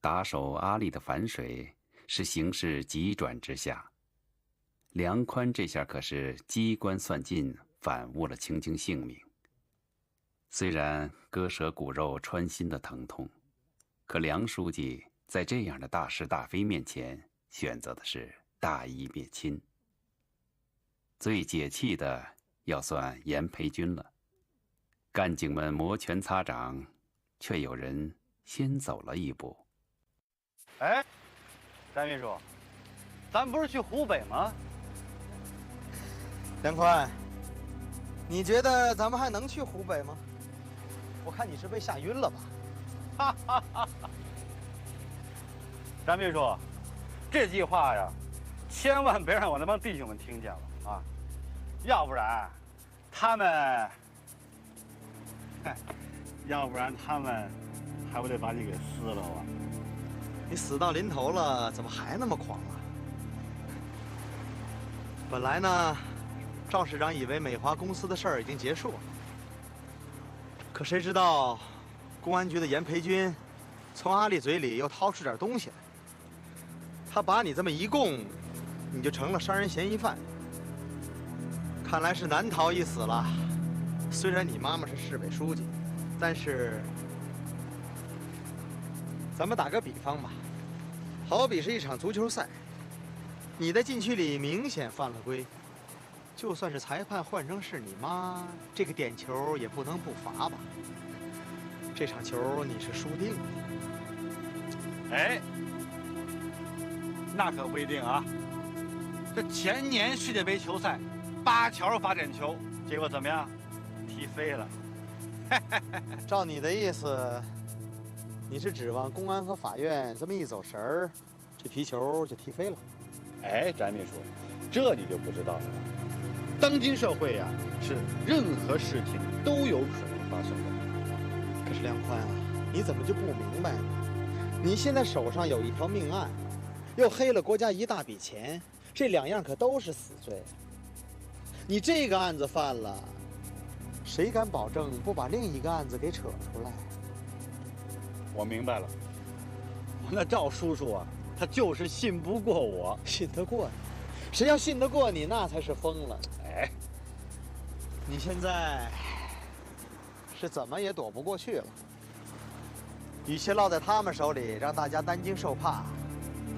打手阿力的反水是形势急转直下。梁宽这下可是机关算尽，反误了青青性命。虽然割舍骨肉穿心的疼痛，可梁书记在这样的大是大非面前，选择的是大义灭亲。最解气的要算严培军了。干警们摩拳擦掌，却有人先走了一步。哎，张秘书，咱不是去湖北吗？梁宽，你觉得咱们还能去湖北吗？我看你是被吓晕了吧？哈哈哈！张秘书，这句话呀，千万别让我那帮弟兄们听见了啊，要不然他们还不得把你给撕了啊！你死到临头了，怎么还那么狂啊？本来呢，赵市长以为美华公司的事儿已经结束了，可谁知道，公安局的严培军从阿丽嘴里又掏出点东西来。他把你这么一供，你就成了杀人嫌疑犯。看来是难逃一死了。虽然你妈妈是市委书记，但是咱们打个比方吧，好比是一场足球赛，你在禁区里明显犯了规，就算是裁判换成是你妈，这个点球也不能不罚吧？这场球你是输定了。哎，那可不一定啊。这前年世界杯球赛，8球罚点球，结果怎么样？踢飞了。照你的意思，你是指望公安和法院这么一走神儿，这皮球就踢飞了？哎，翟秘书，这你就不知道了。当今社会呀，是任何事情都有可能发生的。可是梁宽啊，你怎么就不明白呢？你现在手上有一条命案，又黑了国家一大笔钱，这两样可都是死罪。你这个案子犯了，谁敢保证不把另一个案子给扯出来？我明白了，那赵叔叔啊，他就是信不过我。信得过你？谁要信得过你，那才是疯了。哎，你现在是怎么也躲不过去了。与其落在他们手里，让大家担惊受怕，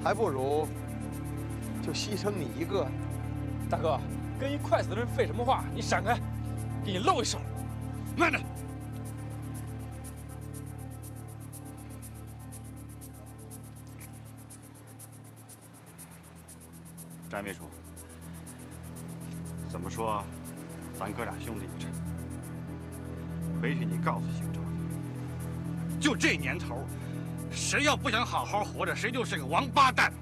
还不如就牺牲你一个。大哥，跟一快死的人废什么话？你闪开，给你露一手。慢着。翟秘书，怎么说，咱哥俩兄弟一场。回去你告诉邢昭，就这年头，谁要不想好好活着，谁就是个王八蛋。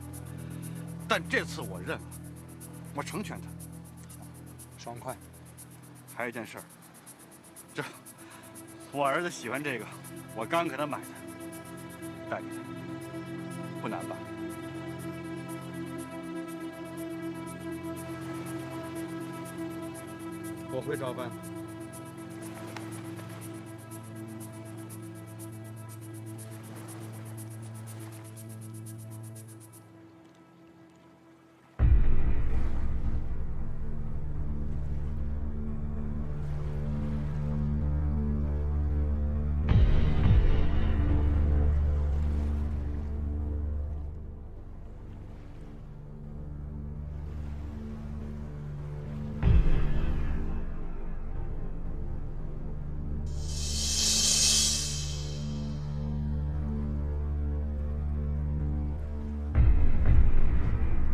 但这次我认了，我成全他。爽快。还有一件事儿，这我儿子喜欢这个，我刚给他买的，带给他，不难吧？我会照办。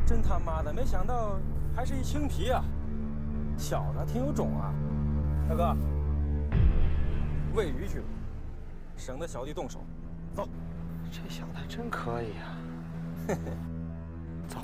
真他妈的，没想到还是一青皮啊！小子挺有种啊！大哥，喂鱼去了，省得小弟动手。走。这小子还真可以啊！嘿嘿，走。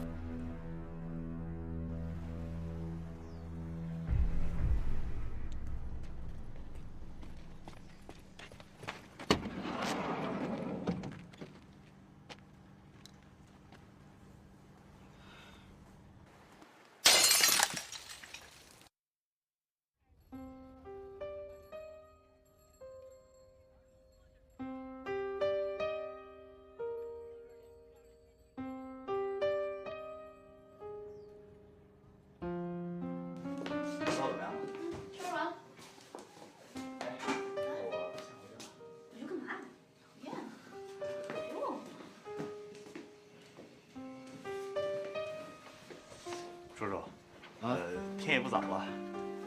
天也不早了，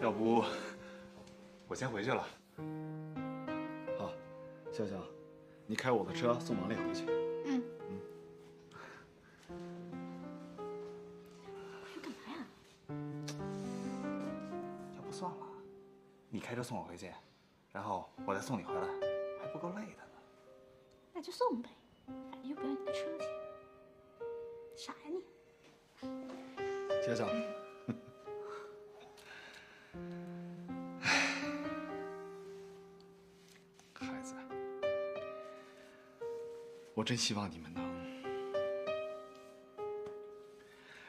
要不我先回去了。好，笑笑，你开我的车送王烈回去。嗯。要不算了，你开车送我回去，然后我再送你回来，还不够累的呢。那就送呗，反正又不要你的车钱。傻呀你！笑笑，孩子，我真希望你们能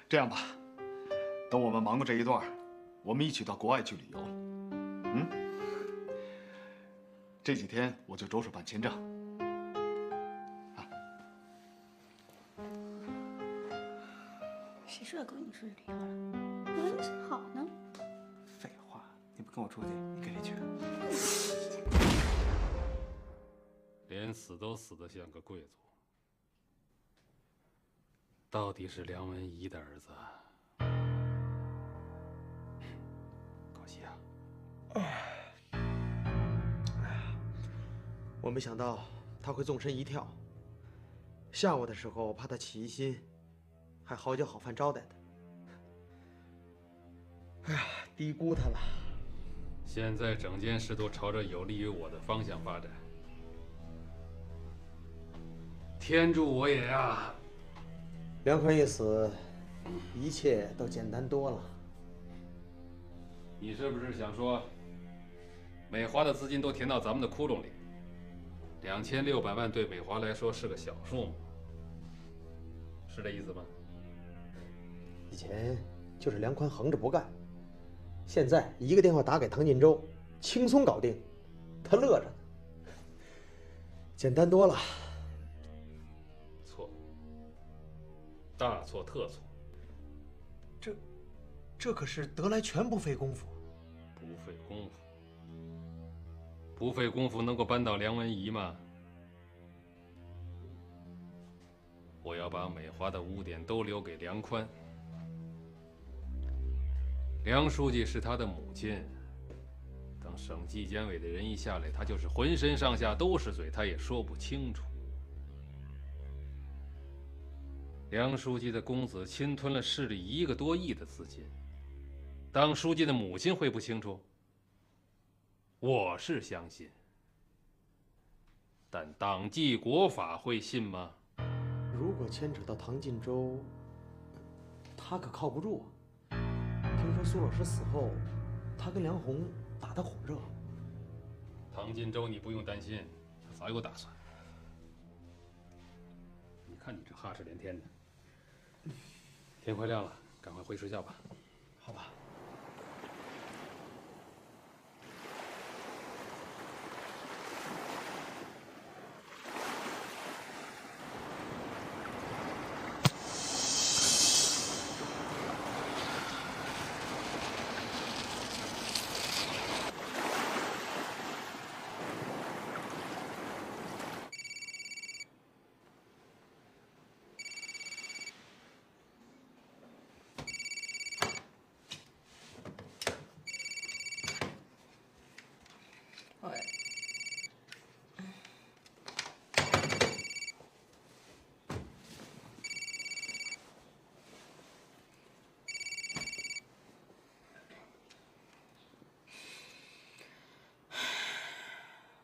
这样吧。等我们忙过这一段，我们一起到国外去旅游。这几天我就着手办签证。谁说要跟你出去旅游了？我还没想好呢。废话，你不跟我出去，你跟谁去？连死都死得像个贵族，到底是梁文仪的儿子。可惜啊。我没想到他会纵身一跳。下午的时候怕他起疑心，还好酒好饭招待的。哎呀，低估他了。现在整件事都朝着有利于我的方向发展。天助我也呀！梁宽一死，一切都简单多了。你是不是想说，美华的资金都填到咱们的窟窿里？2600万对美华来说是个小数目，是这意思吗？以前就是梁宽横着不干，现在一个电话打给唐晋洲，轻松搞定，他乐着呢。简单多了。错，大错特错。这可是得来全不费功夫。不费功夫，不费功夫能够扳倒梁文仪吗？我要把美华的污点都留给梁宽。梁书记是他的母亲，等省纪检委的人一下来，他就是浑身上下都是嘴，他也说不清楚。梁书记的公子侵吞了市里1个多亿的资金，当书记的母亲会不清楚？我是相信，但党纪国法会信吗？如果牵扯到唐晋洲，他可靠不住啊。听说苏老师死后，他跟梁红打得火热。唐晋洲，你不用担心，他早有打算。你看你这哈士连天的，天快亮了，赶快回睡觉吧。好吧。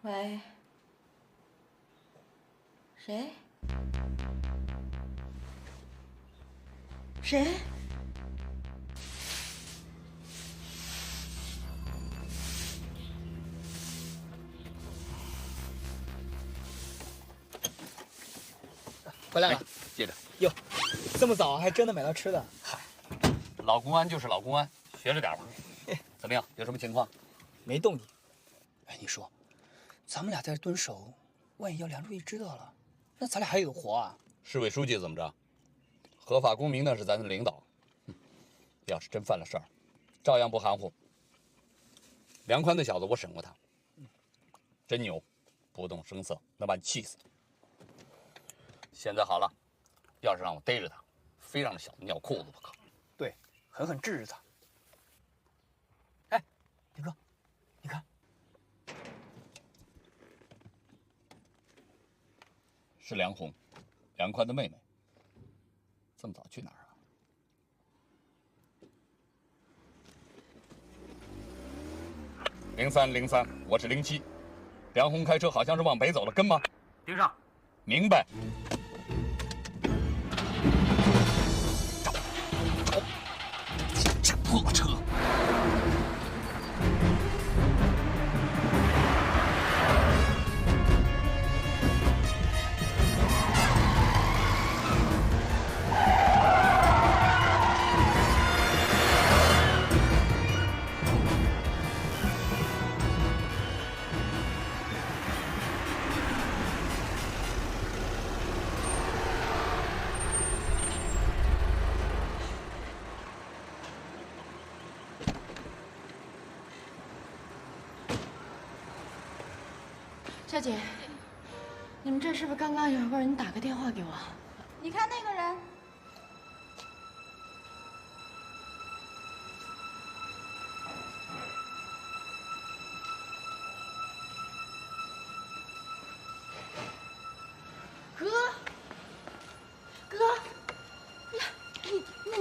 喂，谁？谁？回来了，接着。哟，这么早还真的买到吃的？老公安就是老公安，学着点吧。怎么样？有什么情况？没动静。哎，你说，咱们俩在这蹲守，万一要梁书记知道了，那咱俩还有活啊？市委书记怎么着？合法公民那是咱的领导。要是真犯了事儿，照样不含糊。梁宽那小子我审过他，真牛，不动声色，能把你气死。现在好了，要是让我逮着他，非让这小子尿裤子不可。对，狠狠治治他。是梁红，梁宽的妹妹。这么早去哪儿啊？0303，我是07。梁红开车好像是往北走了，跟吗？盯上。明白。找，这破车。小姐，你们这是不是刚刚有个人打个电话给我？你看那个人，哥，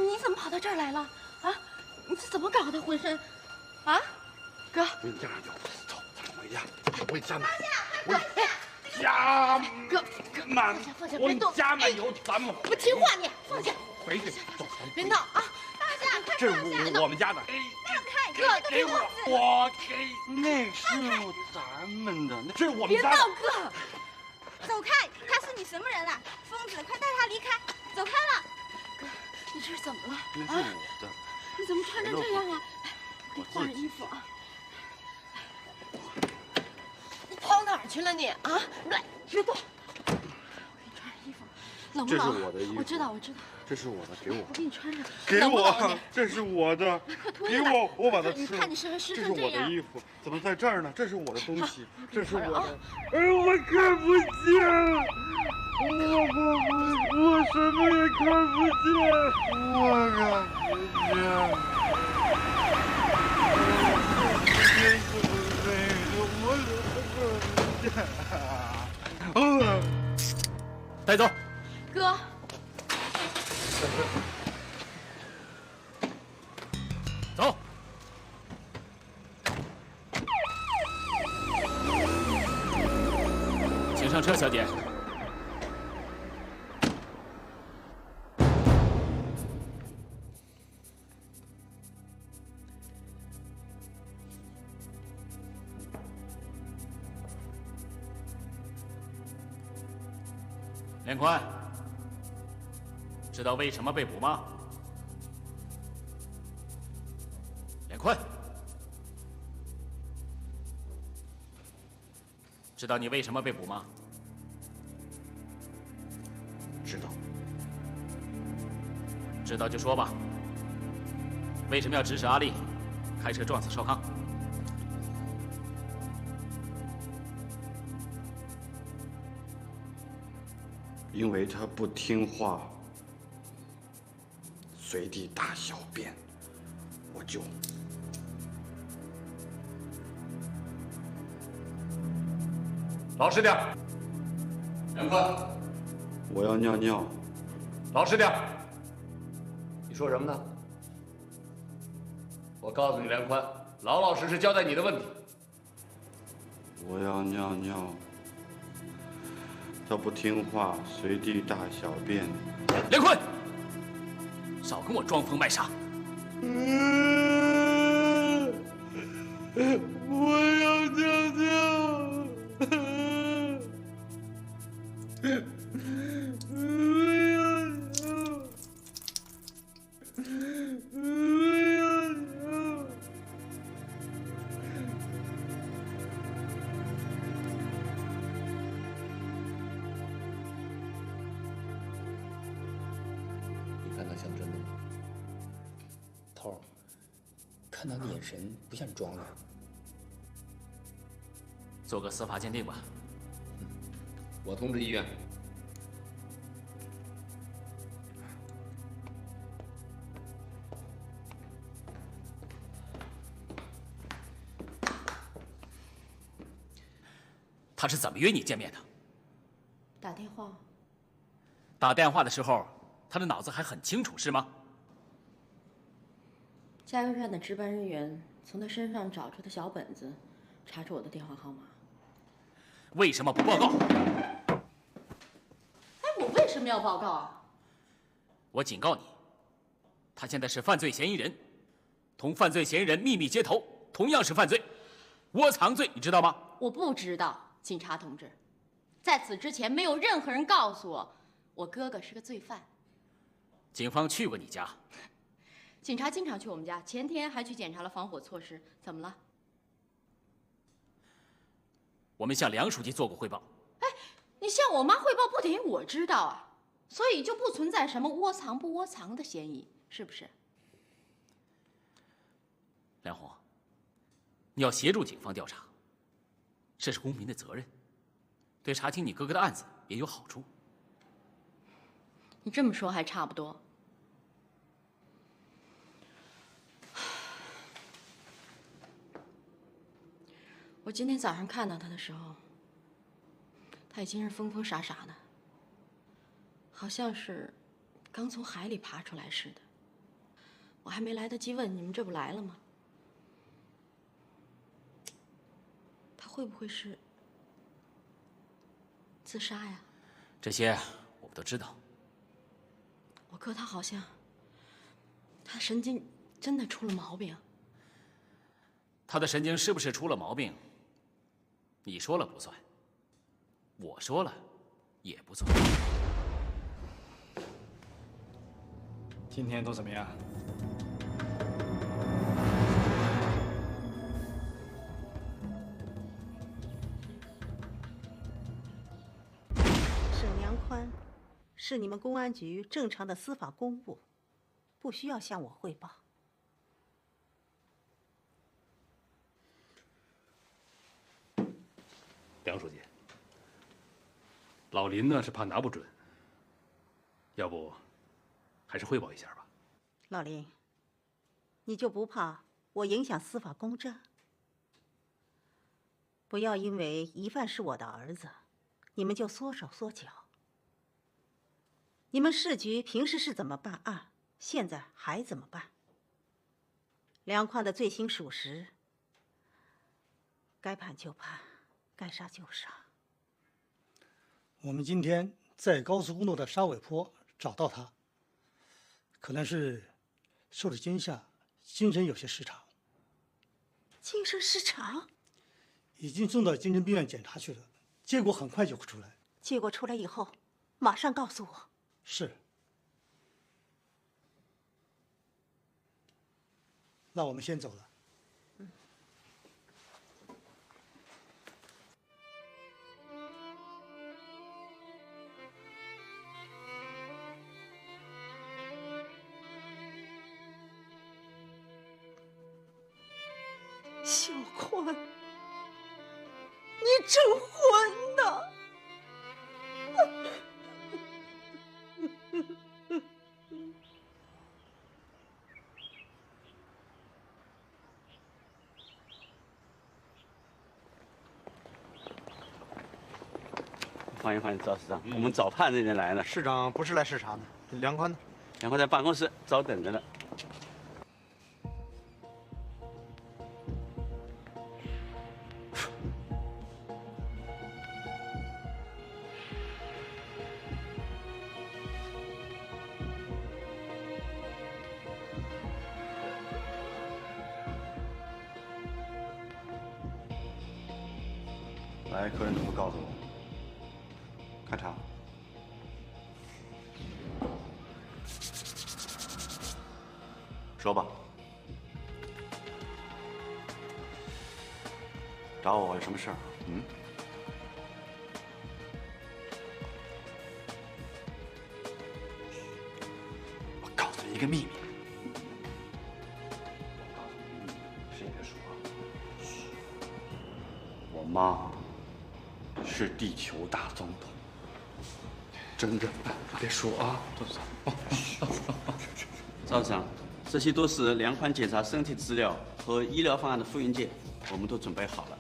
你怎么跑到这儿来了？啊，你这怎么搞的？浑身，啊，哥，回家有，走，咱们回家，回家买。家哥，放下，别动！家满油，咱们不听话你，放下！回去，走，别闹啊！大家快这放下！是我们家的，让开！哥，都给我！我给，那是咱们的，这是我们家的。别闹，哥！走开！他是你什么人啊？疯子！快带他离开！走开了！哥，你这是怎么了？那是我的。你怎么穿成这样啊？我给你换件衣服啊！你跑哪儿去了你啊？来，别动！我给你穿上衣服，冷不冷？这是我的衣服。我知道。这是我的，给我。我给你穿上。给我，这是我的。给我，我把它吃了。你看你身上湿成这是我的衣服，怎么在这儿呢？这是我的东西，这是我的。我看不见，我什么也看不见，我看不见。带走。哥。走。请上车，小姐。连宽，知道为什么被捕吗？连宽，知道你为什么被捕吗？知道。知道就说吧。为什么要指使阿丽开车撞死少康？因为他不听话，随地大小便，我就老实点。梁宽，我要尿尿。老实点。你说什么呢？我告诉你，梁宽，老老实实交代你的问题。我要尿尿。他不听话，随地大小便。梁坤，少跟我装疯卖傻！我要尿尿。像真的吗？头儿，看他的眼神不像装的。做个司法鉴定吧。我通知医院。他是怎么约你见面的？大头，电话？打电话的时候，他的脑子还很清楚，是吗？加油站的值班人员从他身上找出的小本子，查出我的电话号码。为什么不报告？哎，我为什么要报告啊？我警告你，他现在是犯罪嫌疑人，同犯罪嫌疑人秘密接头，同样是犯罪，窝藏罪，你知道吗？我不知道，警察同志，在此之前没有任何人告诉我，我哥哥是个罪犯。警方去过你家。警察经常去我们家，前天还去检查了防火措施。怎么了？我们向梁书记做过汇报。哎，你向我妈汇报不等于我知道啊，所以就不存在什么窝藏不窝藏的嫌疑，是不是？梁红，你要协助警方调查，这是公民的责任，对查清你哥哥的案子也有好处。你这么说还差不多。我今天早上看到他的时候，他已经是疯疯傻傻的，好像是刚从海里爬出来似的。我还没来得及问你们这不来了吗？他会不会是自杀呀？这些我们都知道。我哥他好像，他神经真的出了毛病。他的神经是不是出了毛病？你说了不算，我说了也不算。今天都怎么样？沈良宽是你们公安局正常的司法公务，不需要向我汇报。梁书记，老林呢是怕拿不准，要不还是汇报一下吧。老林，你就不怕我影响司法公正？不要因为疑犯是我的儿子，你们就缩手缩脚。你们市局平时是怎么办案，现在还怎么办？梁宽的罪行属实，该判就判，该杀就杀。我们今天在高速公路的沙尾坡找到他，可能是受了惊吓，精神有些失常。精神失常？已经送到精神病院检查去了，结果很快就会出来。结果出来以后，马上告诉我。是。那我们先走了。小宽，你真混呐！欢迎欢迎，赵市长，我们早盼着你来了。市长不是来视察的，梁宽呢？梁宽在办公室早等着呢。来，客人怎么告诉我？开查。说吧。找我有什么事儿？嗯？我告诉你一个秘密。谁也别说啊。我妈是地球大总统。真的，别说啊，董事长。赵市长，这些都是梁宽检查身体资料和医疗方案的复印件，我们都准备好了。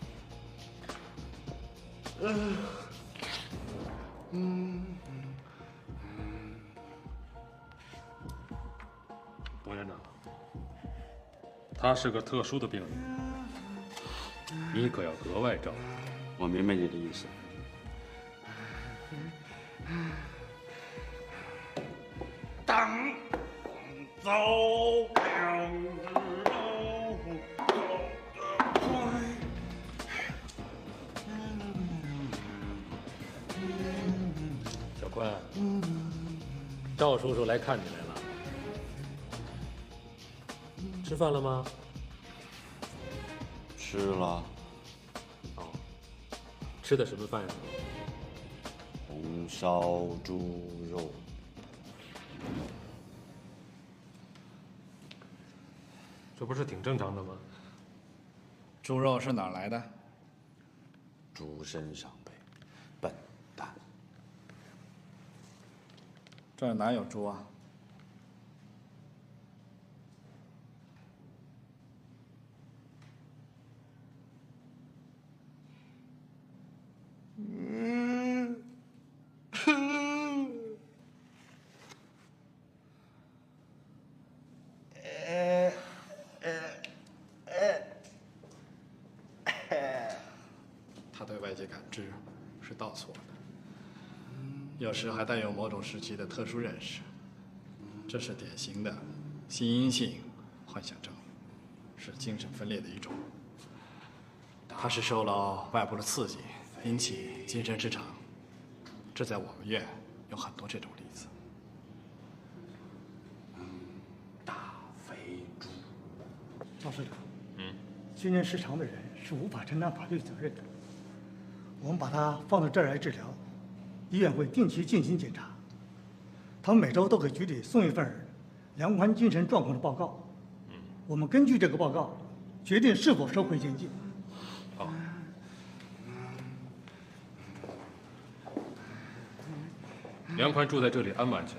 董院长，他是个特殊的病人，你可要格外照顾。我明白你的意思。当走两只老虎，走得快。小宽，赵叔叔来看你来了。吃饭了吗？吃了。哦，吃的什么饭呀？红烧猪肉。这不是挺正常的吗？猪肉是哪儿来的？猪身上呗，笨蛋。这儿哪有猪啊？他对外界感知是倒错的，有时还带有某种时期的特殊认识，这是典型的心因性幻想症，是精神分裂的一种。他是受了外部的刺激引起精神失常，这在我们院有很多这种例子。大肥猪。赵市长，精神失常的人是无法承担法律责任的。我们把他放到这儿来治疗，医院会定期进行检查。他们每周都给局里送一份梁宽精神状况的报告。我们根据这个报告，决定是否收回监禁。好。梁宽住在这里安不安全？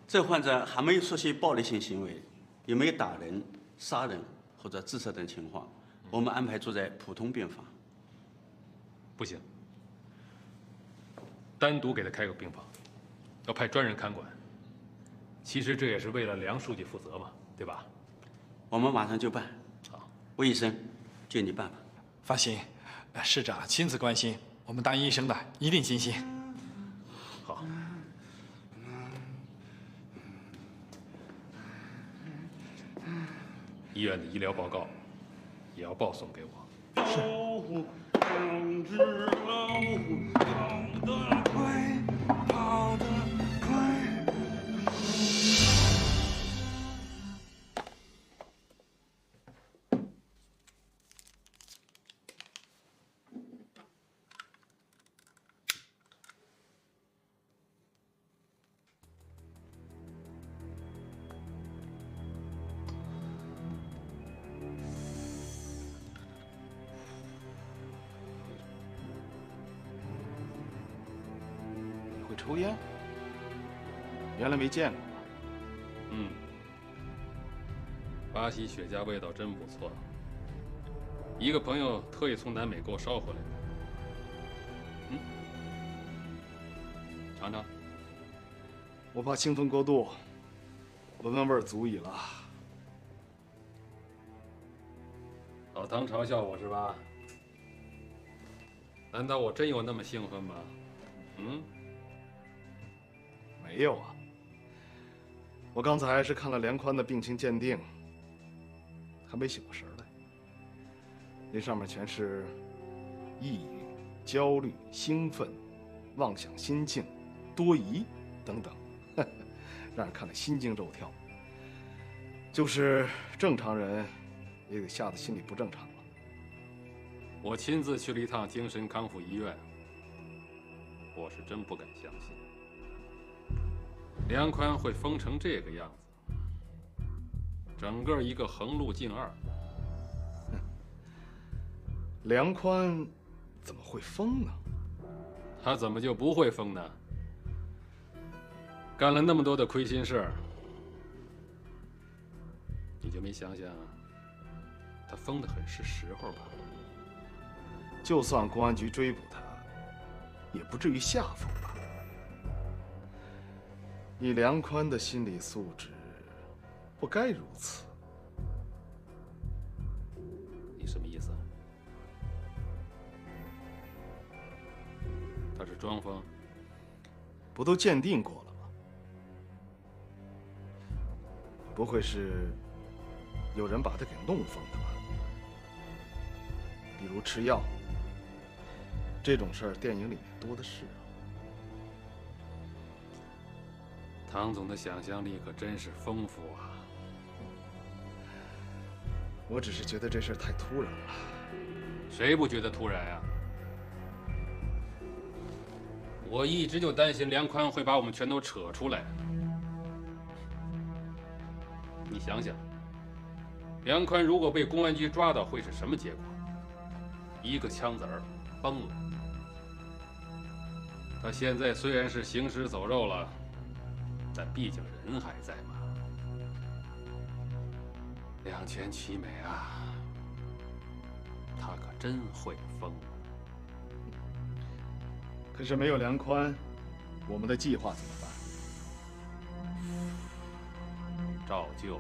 这患者还没有出现暴力性行为，也没有打人、杀人或者自杀等情况，我们安排住在普通病房。不行，单独给他开个病房，要派专人看管。其实这也是为了梁书记负责嘛，对吧？我们马上就办。好，魏医生，就你办吧。放心，市长亲自关心，我们当医生的一定尽心。好。医院的医疗报告也要报送给我。是。两只老虎跑得快，跑得快。抽烟？原来没见过。巴西雪茄味道真不错，一个朋友特意从南美给我捎回来的。尝尝。我怕兴奋过度，闻闻味儿足矣了。老唐嘲笑我是吧？难道我真有那么兴奋吗？没有啊，我刚才是看了梁宽的病情鉴定，还没醒过神来。那上面全是抑郁、焦虑、兴奋、妄想心境、多疑等等，让人看得心惊肉跳。就是正常人也得吓得心里不正常了。我亲自去了一趟精神康复医院，我是真不敢相信。梁宽会疯成这个样子，整个一个横路径二。梁宽怎么会疯呢？他怎么就不会疯呢？干了那么多的亏心事儿，你就没想想，他疯得很是时候吧？就算公安局追捕他，也不至于下疯吧？以梁宽的心理素质，不该如此。你什么意思？他是庄疯？不都鉴定过了吗？不会是有人把他给弄疯的吧？比如吃药，这种事儿电影里面多的是啊。唐总的想象力可真是丰富啊！我只是觉得这事儿太突然了。谁不觉得突然呀？我一直就担心梁宽会把我们全都扯出来。你想想，梁宽如果被公安局抓到，会是什么结果？一个枪子儿，崩了。他现在虽然是行尸走肉了，但毕竟人还在嘛。两全其美啊！他可真会疯。可是没有梁宽，我们的计划怎么办？照旧。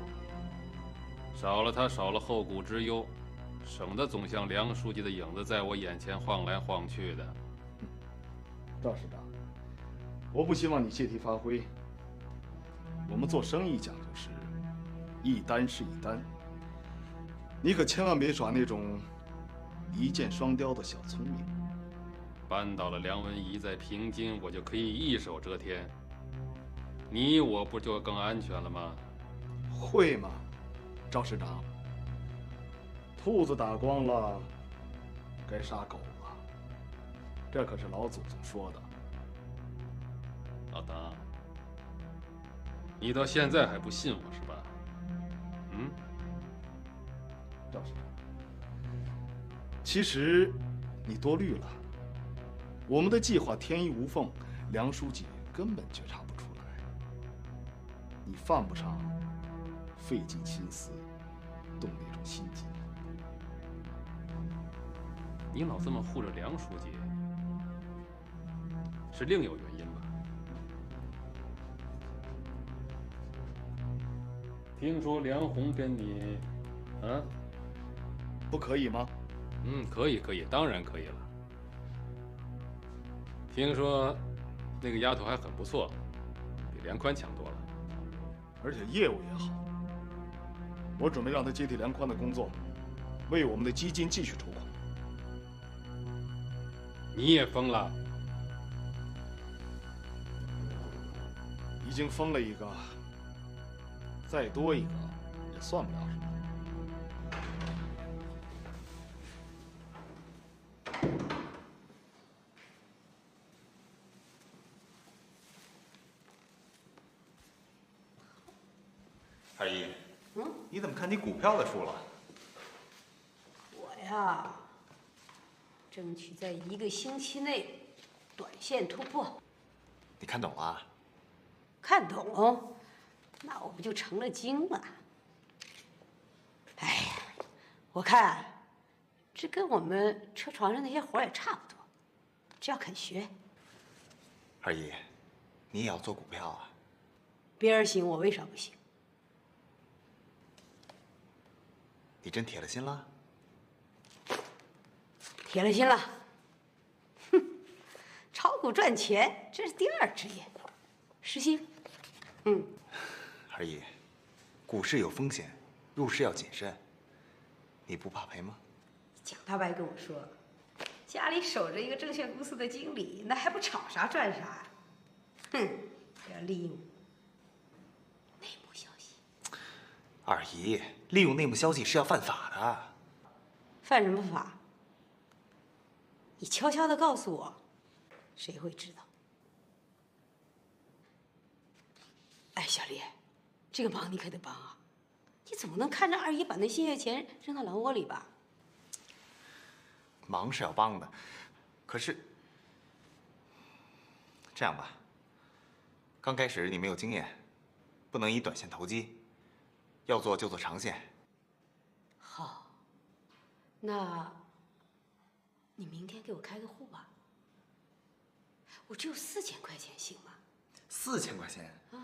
少了他，少了后顾之忧，省得总像梁书记的影子在我眼前晃来晃去的。赵市长，我不希望你借题发挥。我们做生意讲究是一单是一单，你可千万别耍那种一箭双雕的小聪明。扳倒了梁文仪在平津，我就可以一手遮天，你我不就更安全了吗？会吗，赵市长？兔子打光了，该杀狗了，这可是老祖宗说的。老唐，你到现在还不信我是吧？嗯？赵市长，其实你多虑了。我们的计划天衣无缝，梁书记根本觉察不出来。你犯不上费尽心思动那种心机。你老这么护着梁书记，是另有原因吧？听说梁红跟你，啊？不可以吗？可以，当然可以了。听说那个丫头还很不错，比梁宽强多了，而且业务也好。我准备让她接替梁宽的工作，为我们的基金继续筹款。你也疯了？已经封了一个，再多一个也算不了什么。二姨，你怎么看你股票的书了？我呀，争取在1个星期内短线突破。你看懂了？看懂，那我不就成了精了？哎呀，我看这跟我们车床上那些活也差不多，只要肯学。二姨，你也要做股票啊？别人行，我为啥不行？你真铁了心了？铁了心了。哼，炒股赚钱，这是第二职业，实心。二姨，股市有风险，入市要谨慎。你不怕赔吗？蒋大白跟我说，家里守着一个证券公司的经理，那还不炒啥赚啥？哼，要利用内幕消息。二姨，利用内幕消息是要犯法的。犯什么法？你悄悄地告诉我，谁会知道？哎，小丽，这个忙你可得帮啊！你总不能看着二姨把那心血钱扔到狼窝里吧？忙是要帮的，可是这样吧，刚开始你没有经验，不能以短线投机，要做就做长线。好，那你明天给我开个户吧。我只有4000块钱，行吗？ 4000块钱啊，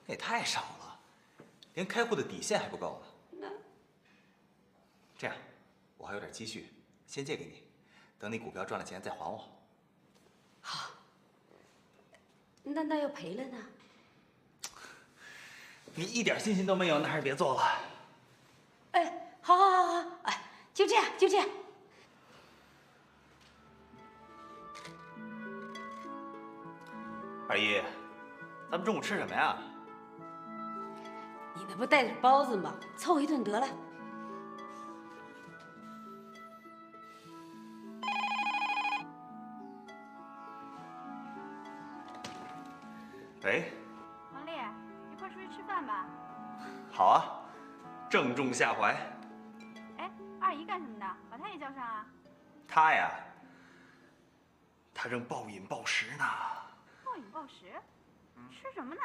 那也太少了，连开户的底线还不够那这样，我还有点积蓄，先借给你，等你股票赚了钱再还我。好。那要赔了呢？你一点信心都没有，那还是别做了。哎，好，哎，就这样。二姨，咱们中午吃什么呀？你那不带点包子吗？凑合一顿得了。喂，王丽，一块出去吃饭吧。好啊，正中下怀。哎，二姨干什么的？把她也叫上啊。她呀，她正暴饮暴食呢。暴饮暴食？吃什么呢？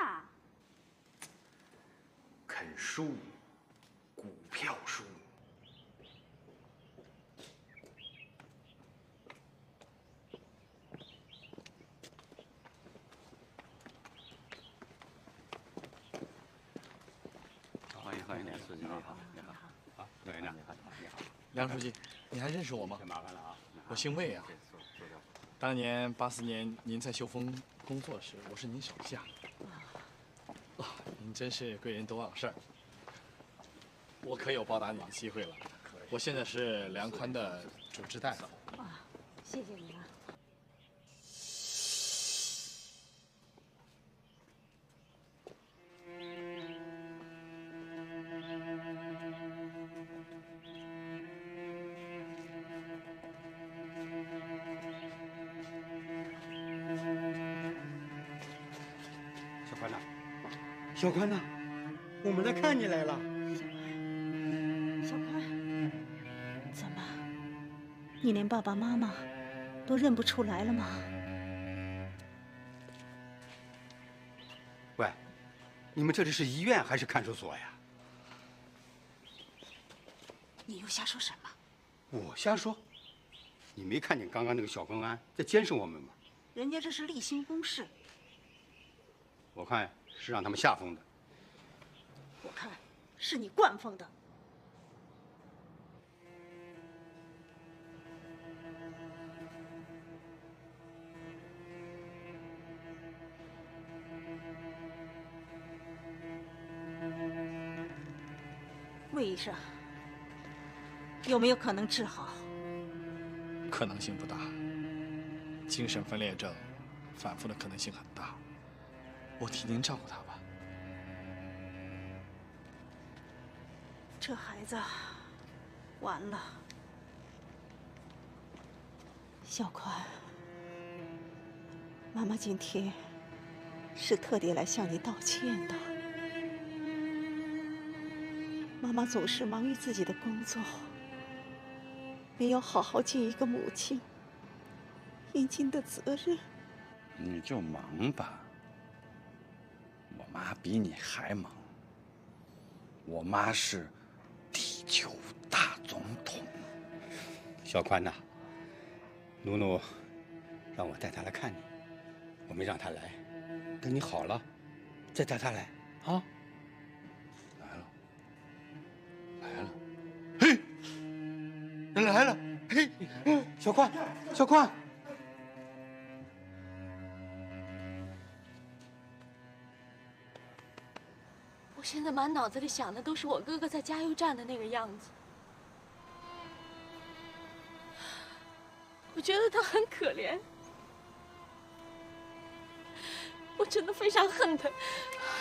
啃书，股票书。欢迎梁书记，你好，你好，啊，委员长，你好，梁书记，你还认识我吗？太麻烦了啊！我姓魏啊。当年84年您在秀峰工作时，我是您手下。您真是贵人多忘事儿。我可有报答你的机会了。我现在是梁宽的主治大夫。谢谢你啊。小宽呐，小宽呐，我们来看你来了。小宽，怎么，你连爸爸妈妈都认不出来了吗？喂，你们这里是医院还是看守所呀？你又瞎说什么？我瞎说？你没看见刚刚那个小公安在监视我们吗？人家这是例行公事。我看是让他们吓疯的。我看是你惯疯的。魏医生，有没有可能治好？可能性不大，精神分裂症反复的可能性很大。我替您照顾他吧。这孩子完了。小宽，妈妈今天是特地来向你道歉的。妈妈总是忙于自己的工作，没有好好尽一个母亲应尽的责任。你就忙吧。我妈比你还忙。我妈是地球大总统。小宽呐，努努让我带他来看你，我没让他来，等你好了再带他来啊。嘿，人来了！嘿，小宽，小宽。我现在满脑子里想的都是我哥哥在加油站的那个样子，我觉得他很可怜，我真的非常恨他，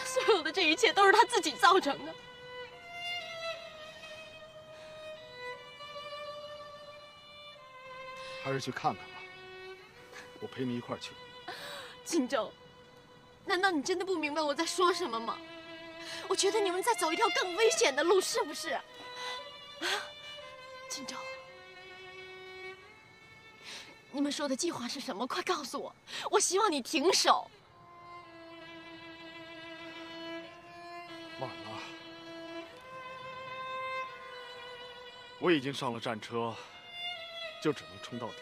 所有的这一切都是他自己造成的。还是去看看吧，我陪你一块儿去。荆州，难道你真的不明白我在说什么吗？我觉得你们在走一条更危险的路，是不是？啊，荆州，你们说的计划是什么？快告诉我！我希望你停手。晚了，我已经上了战车，就只能冲到底了。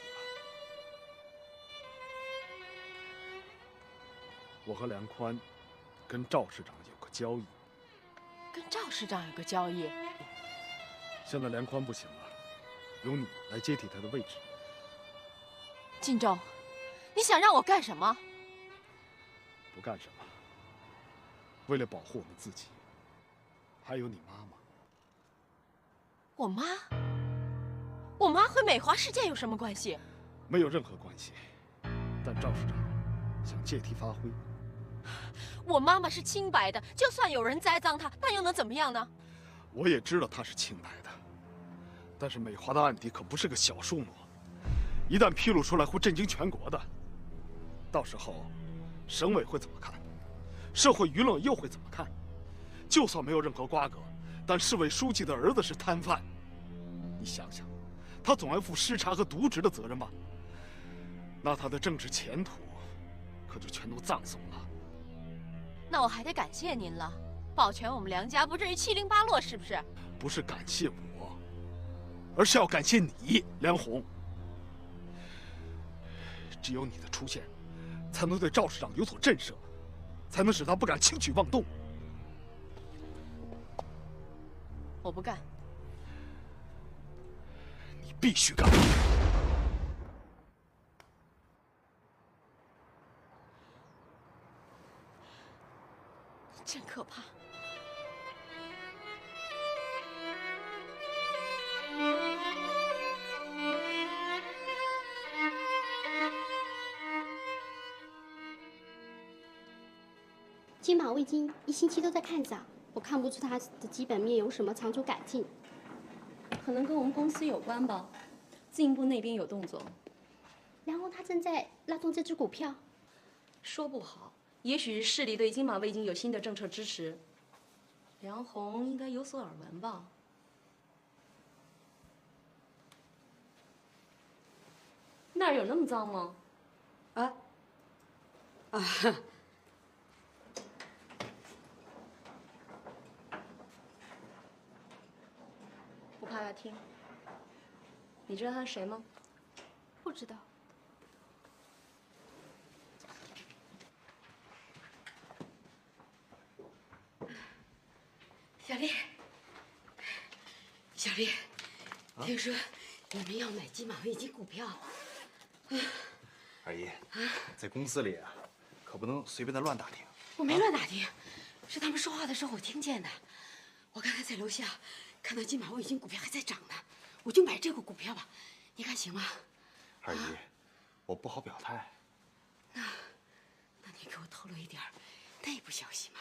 我和梁宽跟赵市长有个交易，跟赵市长有个交易。现在梁宽不行了，由你来接替他的位置。靳州，你想让我干什么？不干什么，为了保护我们自己，还有你妈妈。我妈？我妈和美华事件有什么关系？没有任何关系，但赵市长想借题发挥。我妈妈是清白的，就算有人栽赃她，那又能怎么样呢？我也知道她是清白的，但是美华的案底可不是个小数目，一旦披露出来会震惊全国的。到时候，省委会怎么看？社会舆论又会怎么看？就算没有任何瓜葛，但市委书记的儿子是摊贩，你想想，他总要负失察和渎职的责任吧？那他的政治前途可就全都葬送了。那我还得感谢您了，保全我们梁家不至于七零八落，是不是？不是感谢我，而是要感谢你，梁红。只有你的出现，才能对赵市长有所震慑，才能使他不敢轻举妄动。我不干。你必须干。真可怕。金马味精1星期都在看涨，我看不出它的基本面有什么长足改进。可能跟我们公司有关吧，自营部那边有动作。然后他正在拉动这只股票，说不好，也许市里对金马味精有新的政策支持。梁红应该有所耳闻吧？那儿有那么脏吗？啊，不怕他听。你知道他是谁吗？不知道。小丽，小丽，听说你们要买金马味精股票。二姨，在公司里啊，可不能随便的乱打听。我没乱打听，是他们说话的时候我听见的。我刚才在楼下看到金马味精股票还在涨呢，我就买这个股票吧，你看行吗？二姨，我不好表态。那你给我透露一点内部消息吗？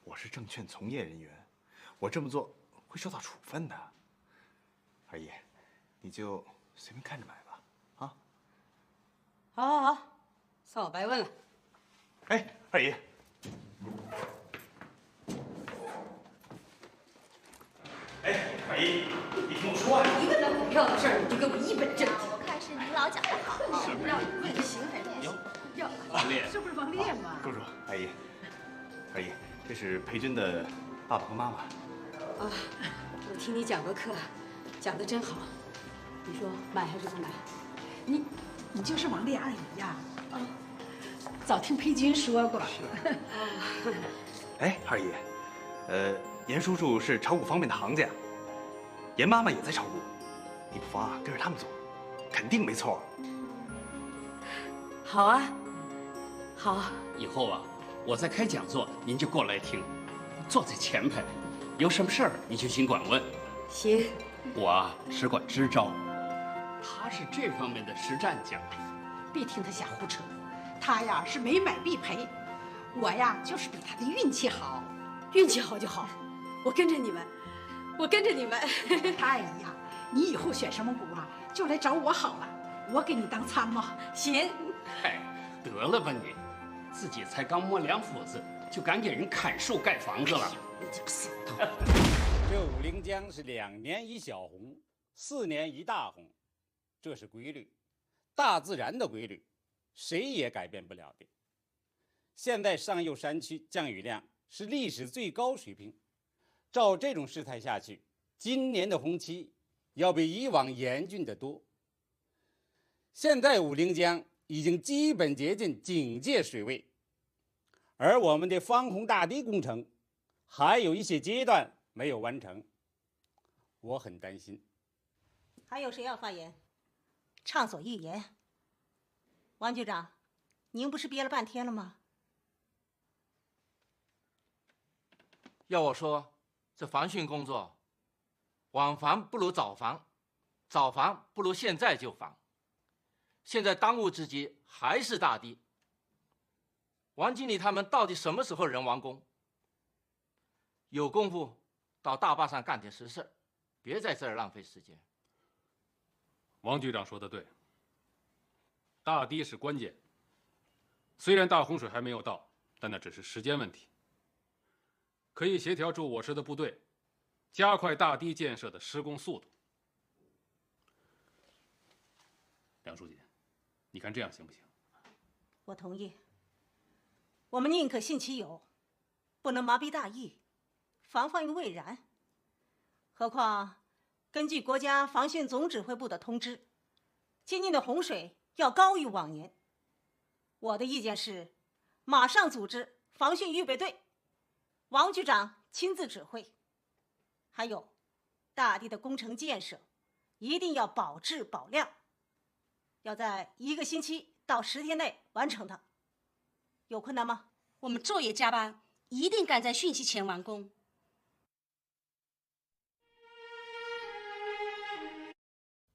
我是证券从业人员，我这么做会受到处分的。二姨，你就随便看着买吧，啊？好，算我白问了。哎，二姨，哎，二姨，你听我说啊！一问到股票的事儿，你就给我一本正经。我看是您老讲的好。是不是？行还是行？王烈，这不是王烈吗？公主，阿姨，二姨，这是裴军的爸爸和妈妈。啊，我听你讲过课，讲得真好。你说买还是不买？你就是王丽阿姨呀？啊，早听裴军说过。哎，二姨，严叔叔是炒股方面的行家，严妈妈也在炒股，你不妨跟着他们做，肯定没错。好啊，好。以后啊，我在开讲座，您就过来听，坐在前排，有什么事儿你就尽管问。行。我啊只管支招，他是这方面的实战家。别听他瞎胡扯，他呀是没买必赔，我呀就是比他的运气好。运气好就好，我跟着你们，我跟着你们。阿姨呀，你以后选什么股啊，就来找我好了，我给你当参谋。行。嗨，得了吧你，自己才刚摸2斧子，就敢给人砍树盖房子了。你这个死头！这五陵江是2年一小洪，4年一大洪，这是规律，大自然的规律，谁也改变不了的。现在上游山区降雨量是历史最高水平，照这种势态下去，今年的洪期要比以往严峻得多。现在五陵江已经基本接近警戒水位，而我们的防洪大堤工程还有一些阶段没有完成，我很担心。还有谁要发言？畅所欲言。王局长，您不是憋了半天了吗？要我说，这防汛工作，晚防不如早防，早防不如现在就防。现在当务之急还是大堤。王经理他们到底什么时候人完工？有功夫到大坝上干点实事，别在这儿浪费时间。王局长说的对，大堤是关键。虽然大洪水还没有到，但那只是时间问题。可以协调驻我市的部队，加快大堤建设的施工速度。梁书记，你看这样行不行？我同意。我们宁可信其有，不能麻痹大意，防范于未然。何况，根据国家防汛总指挥部的通知，今年的洪水要高于往年。我的意见是，马上组织防汛预备队，王局长亲自指挥。还有，大堤的工程建设一定要保质保量，要在1个星期到10天内完成它。有困难吗？我们昼夜加班，一定赶在汛期前完工。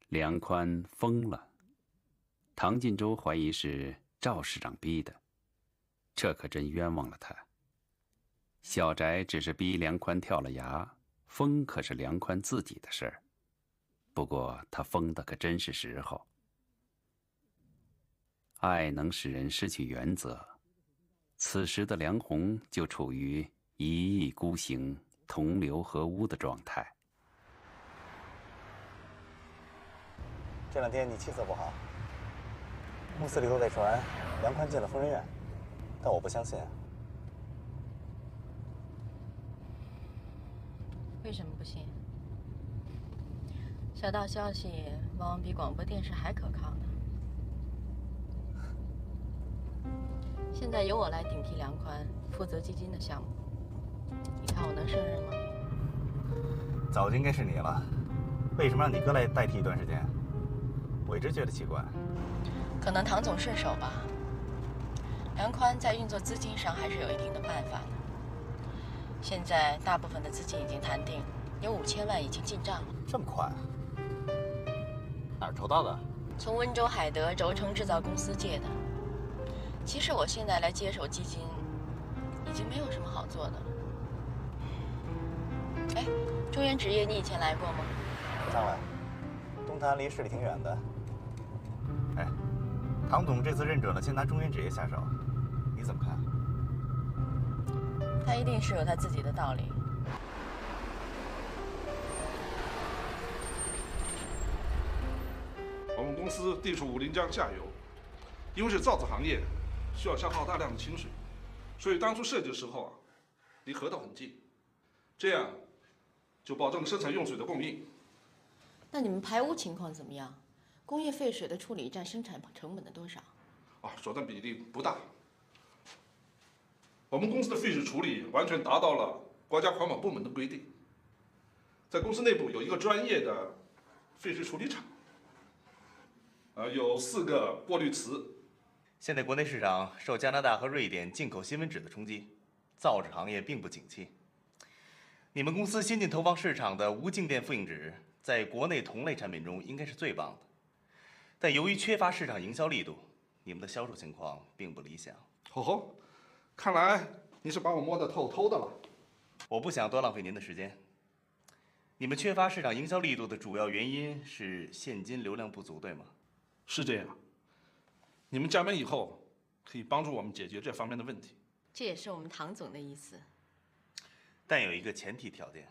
梁宽疯了，唐晋洲怀疑是赵市长逼的，这可真冤枉了他。小翟只是逼梁宽跳了崖，疯可是梁宽自己的事儿。不过他疯的可真是时候。爱能使人失去原则，此时的梁鸿就处于一意孤行、同流合污的状态。这2天你气色不好，公司里头在传梁宽进了疯人院，但我不相信。为什么不信？小道消息往往比广播电视还可靠呢。现在由我来顶替梁宽，负责基金的项目，你看我能胜任吗？早就应该是你了，为什么让你哥来代替一段时间？我一直觉得奇怪。可能唐总顺手吧。梁宽在运作资金上还是有一定的办法的。现在大部分的资金已经谈定，有5000万已经进账了。这么快？哪儿筹到的？从温州海德轴承制造公司借的。其实我现在来接手基金，已经没有什么好做的了。哎，中原纸业你以前来过吗？常来。东滩离市里挺远的。哎，唐总这次认准了先拿中原纸业下手，你怎么看？他一定是有他自己的道理。我们公司地处武陵江下游，因为是造纸行业，需要消耗大量的清水，所以当初设计的时候啊，离河道很近，这样就保证了生产用水的供应。那你们排污情况怎么样？工业废水的处理占生产成本的多少？所占比例不大。我们公司的废水处理完全达到了国家环保部门的规定，在公司内部有一个专业的废水处理厂，有4个过滤池。现在国内市场受加拿大和瑞典进口新闻纸的冲击，造纸行业并不景气。你们公司先进投放市场的无静电复印纸，在国内同类产品中应该是最棒的，但由于缺乏市场营销力度，你们的销售情况并不理想。哦，看来你是把我摸得透透的了。我不想多浪费您的时间。你们缺乏市场营销力度的主要原因是现金流量不足，对吗？是这样。你们加盟以后，可以帮助我们解决这方面的问题。这也是我们唐总的意思。但有一个前提条件，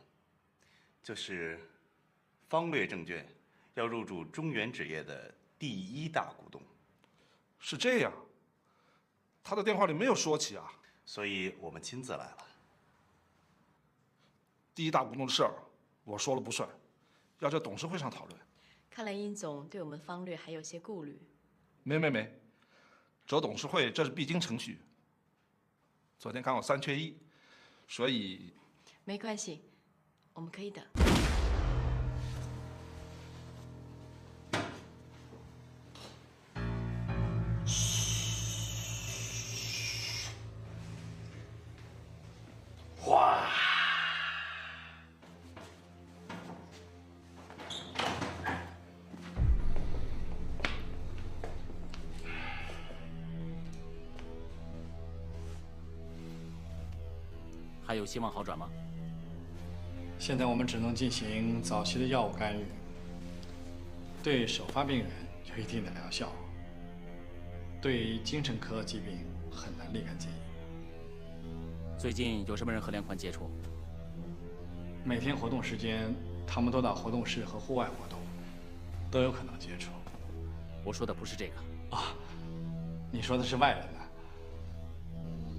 就是方略证券要入驻中原纸业的第1大股东。是这样，他的电话里没有说起啊。所以我们亲自来了。第1大股东的事儿，我说了不算，要在董事会上讨论。看来殷总对我们方略还有些顾虑。没，走董事会这是必经程序。昨天刚好3缺1，所以没关系，我们可以等。哇！还有希望好转吗？现在我们只能进行早期的药物干预，对首发病人有一定的疗效，对精神科疾病很难立竿见影。最近有什么人和梁宽接触？每天活动时间，他们都到活动室和户外活动，都有可能接触。我说的不是这个啊，你说的是外人呢。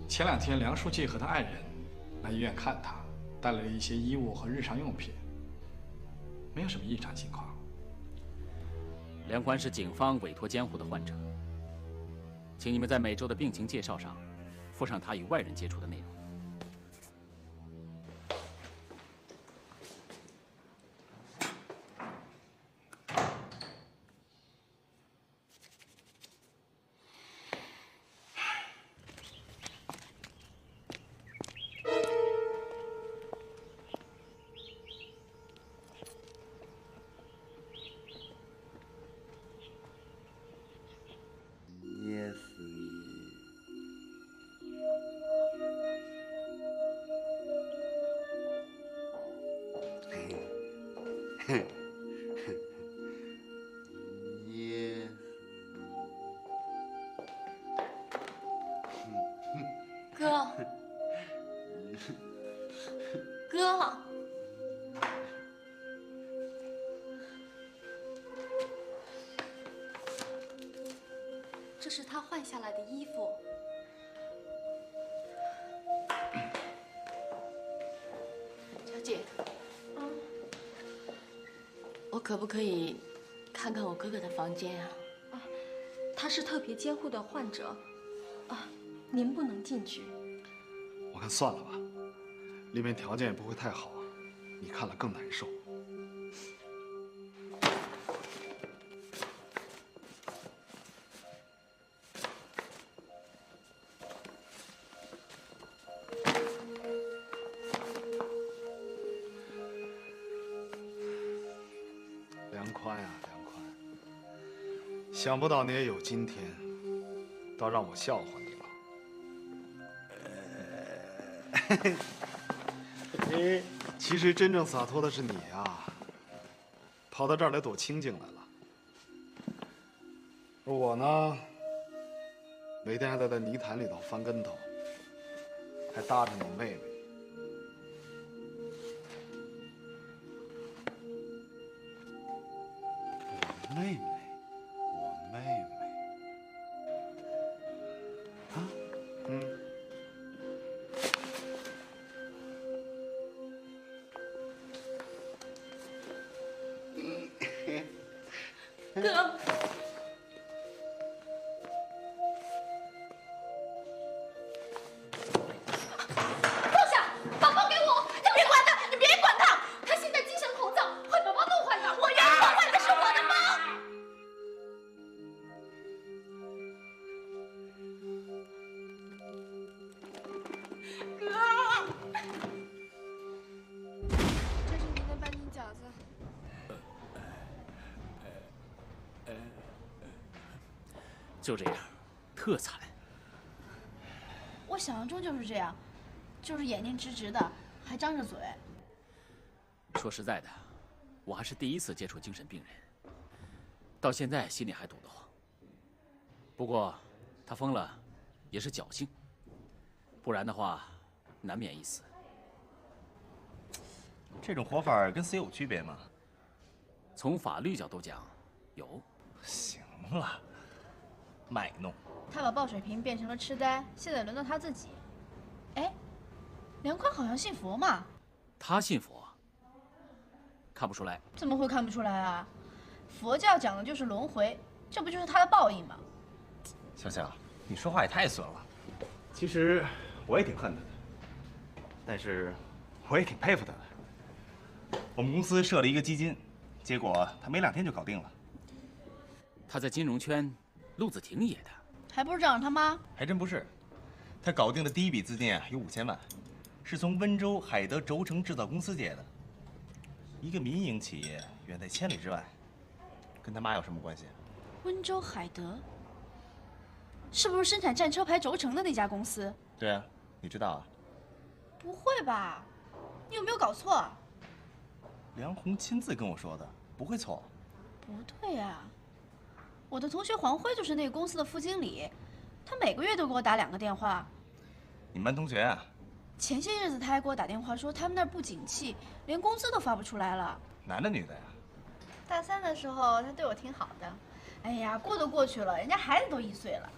前2天，梁书记和他爱人来医院看他，带来了一些衣物和日常用品，没有什么异常情况。梁宽是警方委托监护的患者，请你们在每周的病情介绍上附上他与外人接触的内容。哥，哥，这是他换下来的衣服。小姐，我可不可以看看我哥哥的房间啊？他是特别监护的患者，您不能进去。我看算了吧，里面条件也不会太好，你看了更难受。梁宽呀，梁宽，想不到你也有今天，倒让我笑话你了。其实真正洒脱的是你呀，跑到这儿来躲清静来了。而我呢，每天还得在泥潭里头翻跟头，还搭着你妹妹。我妹妹，我妹妹，啊，哥，放下，宝宝给我！你别管他，你别管他，他现在精神狂躁，会把包弄坏的。我要破坏的是我的包。哥，这是您的半斤饺子。就这样，特惨。我想象中就是这样，就是眼睛直直的，还张着嘴。说实在的，我还是第一次接触精神病人，到现在心里还堵得慌。不过，他疯了，也是侥幸，不然的话，难免一死。这种活法跟死有区别吗？从法律角度讲，有。行了。卖弄，他把报水瓶变成了痴呆，现在轮到他自己。哎，梁宽好像信佛嘛？他信佛？看不出来。怎么会看不出来啊？佛教讲的就是轮回，这不就是他的报应吗？小小，你说话也太损了。其实我也挺恨他的，但是我也挺佩服他的。我们公司设了一个基金，结果他没2天就搞定了。他在金融圈路子挺野的，还不是仗着他妈？还真不是，他搞定的第一笔资金啊有5000万，是从温州海德轴承制造公司借的。一个民营企业远在千里之外，跟他妈有什么关系？温州海德，是不是生产战车牌轴承的那家公司？对啊，你知道啊？不会吧？你有没有搞错？梁红亲自跟我说的，不会错。不对呀，我的同学黄辉就是那个公司的副经理，他每个月都给我打2个电话。你们班同学啊？前些日子他还给我打电话说他们那儿不景气，连工资都发不出来了。男的女的呀？大3的时候他对我挺好的，哎呀，过都过去了，人家孩子都1岁了。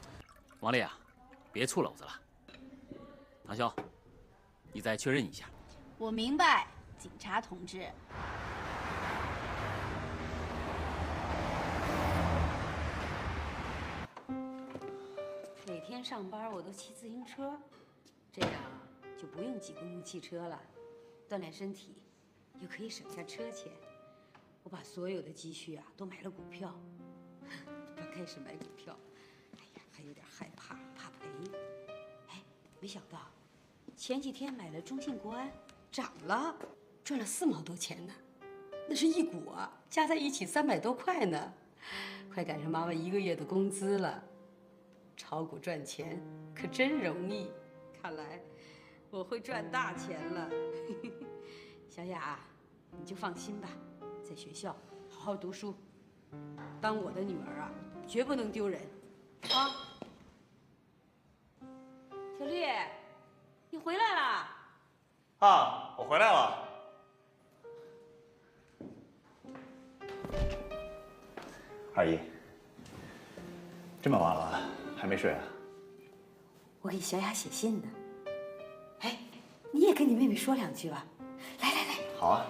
王丽啊，别醋篓子了。唐潇，你再确认一下。我明白，警察同志。每天上班我都骑自行车，这样就不用挤公共汽车了，锻炼身体，又可以省下车钱。我把所有的积蓄啊都买了股票。刚开始买股票，哎呀，还有点害怕，怕赔。哎，没想到前几天买了中信国安，涨了，赚了4毛多钱呢。那是1股啊，加在一起300多块呢，快赶上妈妈1个月的工资了。炒股赚钱可真容易，看来我会赚大钱了。小雅，你就放心吧，在学校好好读书，当我的女儿啊，绝不能丢人啊！小丽，你回来啦？啊，我回来了。二姨，这么晚了还没睡啊？我给小雅写信呢。哎，你也跟你妹妹说2句吧。来来来。好啊。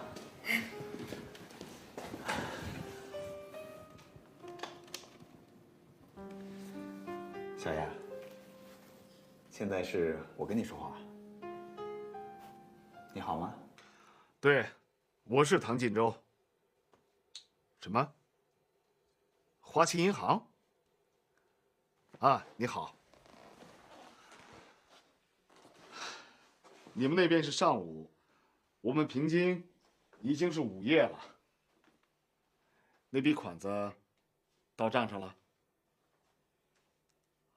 小雅，现在是我跟你说话，你好吗？对，我是唐晋州。什么？花旗银行？啊，你好。你们那边是上午，我们平津已经是午夜了。那笔款子到账上了？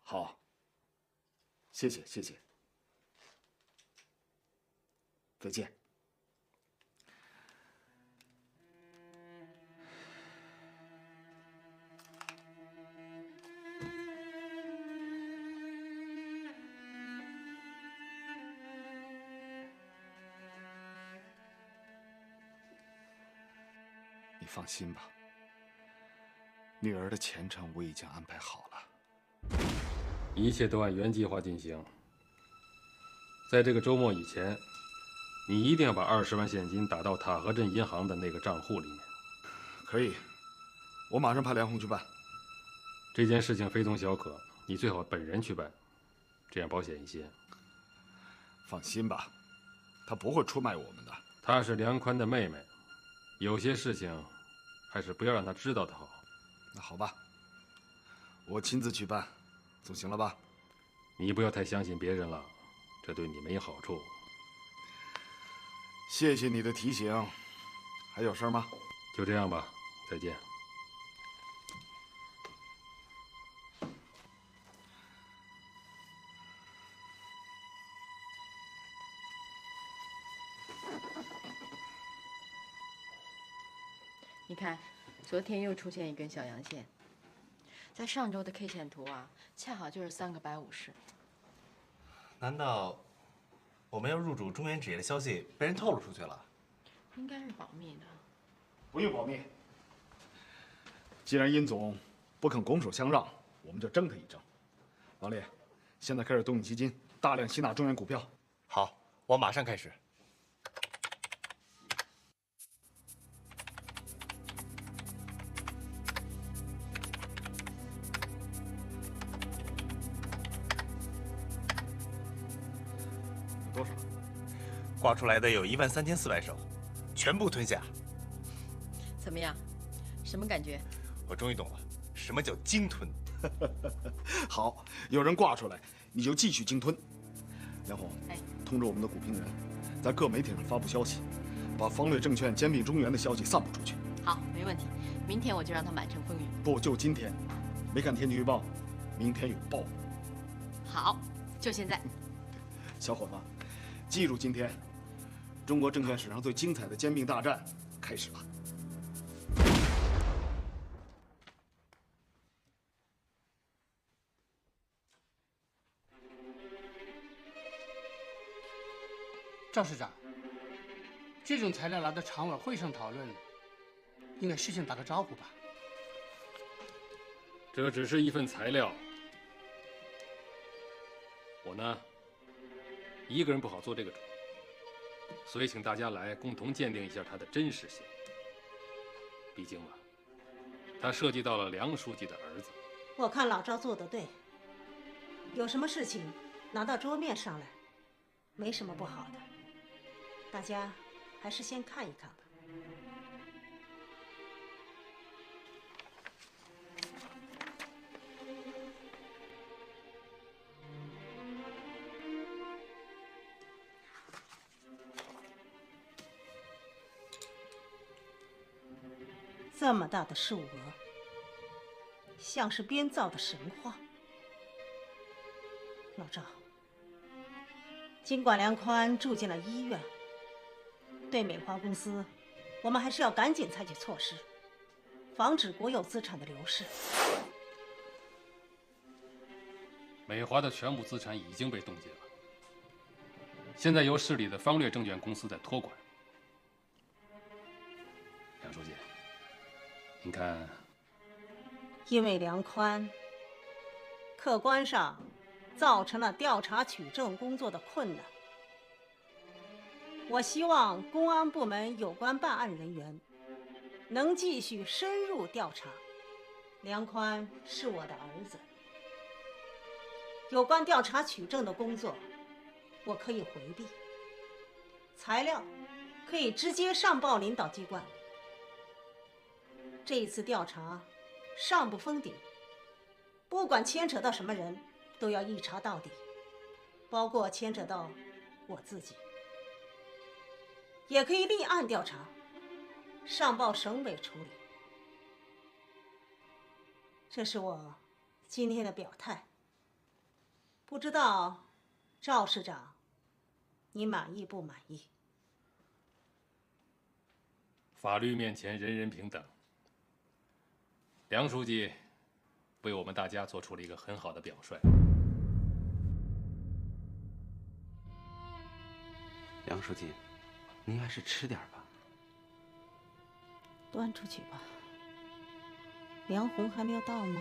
好，谢谢谢谢，再见。你放心吧，女儿的前程我已经安排好了。一切都按原计划进行。在这个周末以前，你一定要把20万现金打到塔河镇银行的那个账户里面。可以，我马上派梁红去办。这件事情非同小可，你最好本人去办，这样保险一些。放心吧，他不会出卖我们的。她是梁宽的妹妹，有些事情还是不要让她知道的好。那好吧，我亲自去办，总行了吧？你不要太相信别人了，这对你没好处。谢谢你的提醒。还有事吗？就这样吧，再见。你看，昨天又出现一根小阳线，在上周的 K 线图啊，恰好就是3个白武士。难道我们要入主中原纸业的消息被人透露出去了？应该是保密的。不用保密。既然殷总不肯拱手相让，我们就争他一争。王烈，现在开始动用基金，大量吸纳中原股票。好，我马上开始。多少？挂出来的有13400手，全部吞下。怎么样？什么感觉？我终于懂了，什么叫鲸吞。好，有人挂出来，你就继续鲸吞。梁红，通知我们的股评人，在各媒体上发布消息，把方略证券兼并中原的消息散布出去。好，没问题。明天我就让它满城风雨。不，就今天。没看天气预报，明天有暴雨。好，就现在。小伙子，记住今天，中国证券史上最精彩的兼并大战开始了。赵市长，这种材料拿到常委会上讨论，应该事先打个招呼吧？这只是一份材料，我呢，一个人不好做这个主，所以请大家来共同鉴定一下它的真实性。毕竟嘛，它涉及到了梁书记的儿子。我看老赵做得对，有什么事情拿到桌面上来，没什么不好的。大家还是先看一看吧。这么大的数额，像是编造的神话。老赵，尽管梁宽住进了医院，对美华公司，我们还是要赶紧采取措施，防止国有资产的流失。美华的全部资产已经被冻结了，现在由市里的方略证券公司在托管。梁书记，您看，因为梁宽客观上造成了调查取证工作的困难，我希望公安部门有关办案人员能继续深入调查。梁宽是我的儿子，有关调查取证的工作我可以回避，材料可以直接上报领导机关。这一次调查上不封顶，不管牵扯到什么人，都要一查到底，包括牵扯到我自己。也可以立案调查，上报省委处理。这是我今天的表态。不知道赵市长，你满意不满意？法律面前人人平等。梁书记为我们大家做出了一个很好的表率。梁书记，您还是吃点吧。端出去吧。梁红还没有到吗？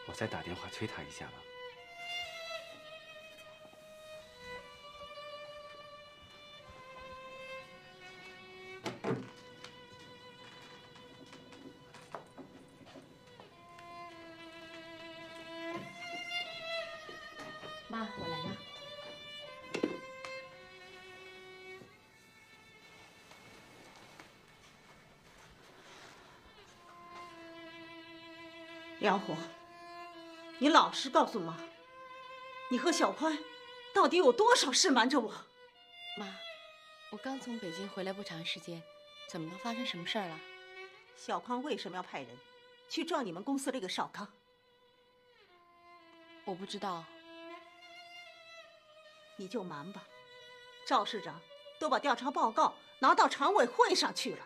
我再打电话催他一下吧。妈，我来了。梁红，你老实告诉妈，你和小宽到底有多少事瞒着我？妈，我刚从北京回来不长时间，怎么了？发生什么事儿了？小宽为什么要派人去撞你们公司那个少康？我不知道。你就瞒吧，赵市长都把调查报告拿到常委会上去了。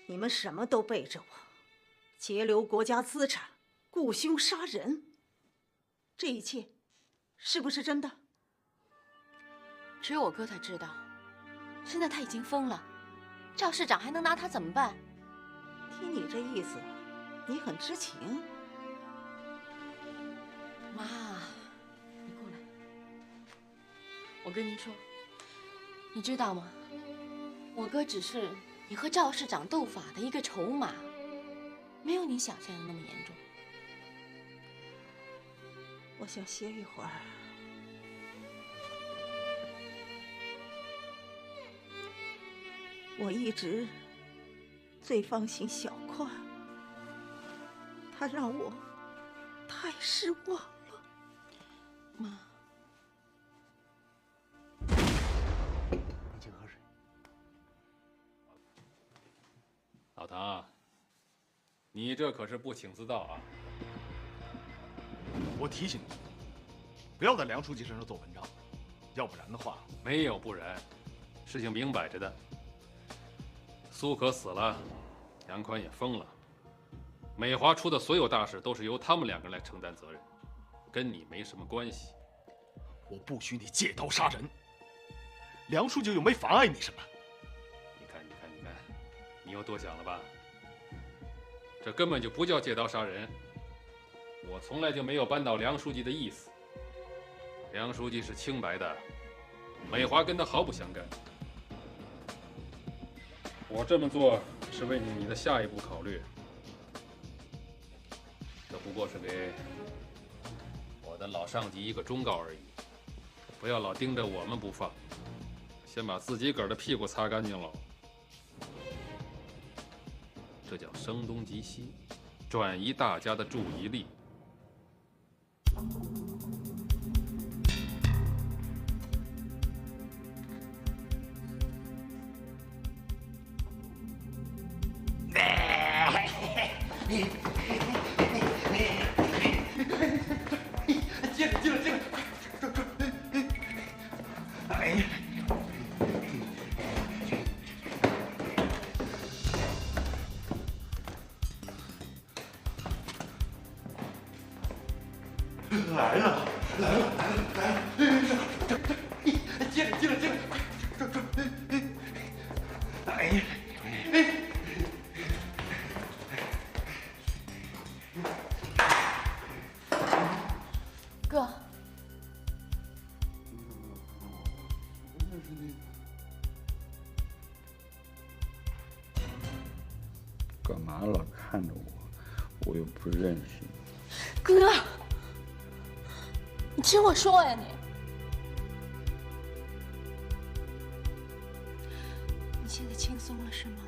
你们什么都背着我，截留国家资产，雇凶杀人，这一切是不是真的？只有我哥才知道。现在他已经疯了，赵市长还能拿他怎么办？听你这意思，你很知情。妈，你过来。我跟您说，你知道吗？我哥只是你和赵市长斗法的一个筹码，没有你想象的那么严重。我想歇一会儿。我一直最放心小宽，他让我太失望了。妈，你请喝水。老唐，你这可是不请自到啊！我提醒你，不要在梁书记身上做文章，要不然的话，没有不然，事情明摆着的。苏可死了，杨宽也疯了，美华出的所有大事都是由他们两个人来承担责任，跟你没什么关系。我不许你借刀杀人，梁书记又没妨碍你什么。你看，你又多想了吧？这根本就不叫借刀杀人，我从来就没有扳倒梁书记的意思。梁书记是清白的，美华跟他毫不相干。我这么做是为你的下一步考虑，这不过是给我的老上级一个忠告而已。不要老盯着我们不放，先把自己个儿的屁股擦干净喽。这叫声东击西，转移大家的注意力。进来！哎呀！来了！进来！哎呀！哥，干嘛老看着我？我又不认识你。哥，你听我说呀，你现在轻松了是吗？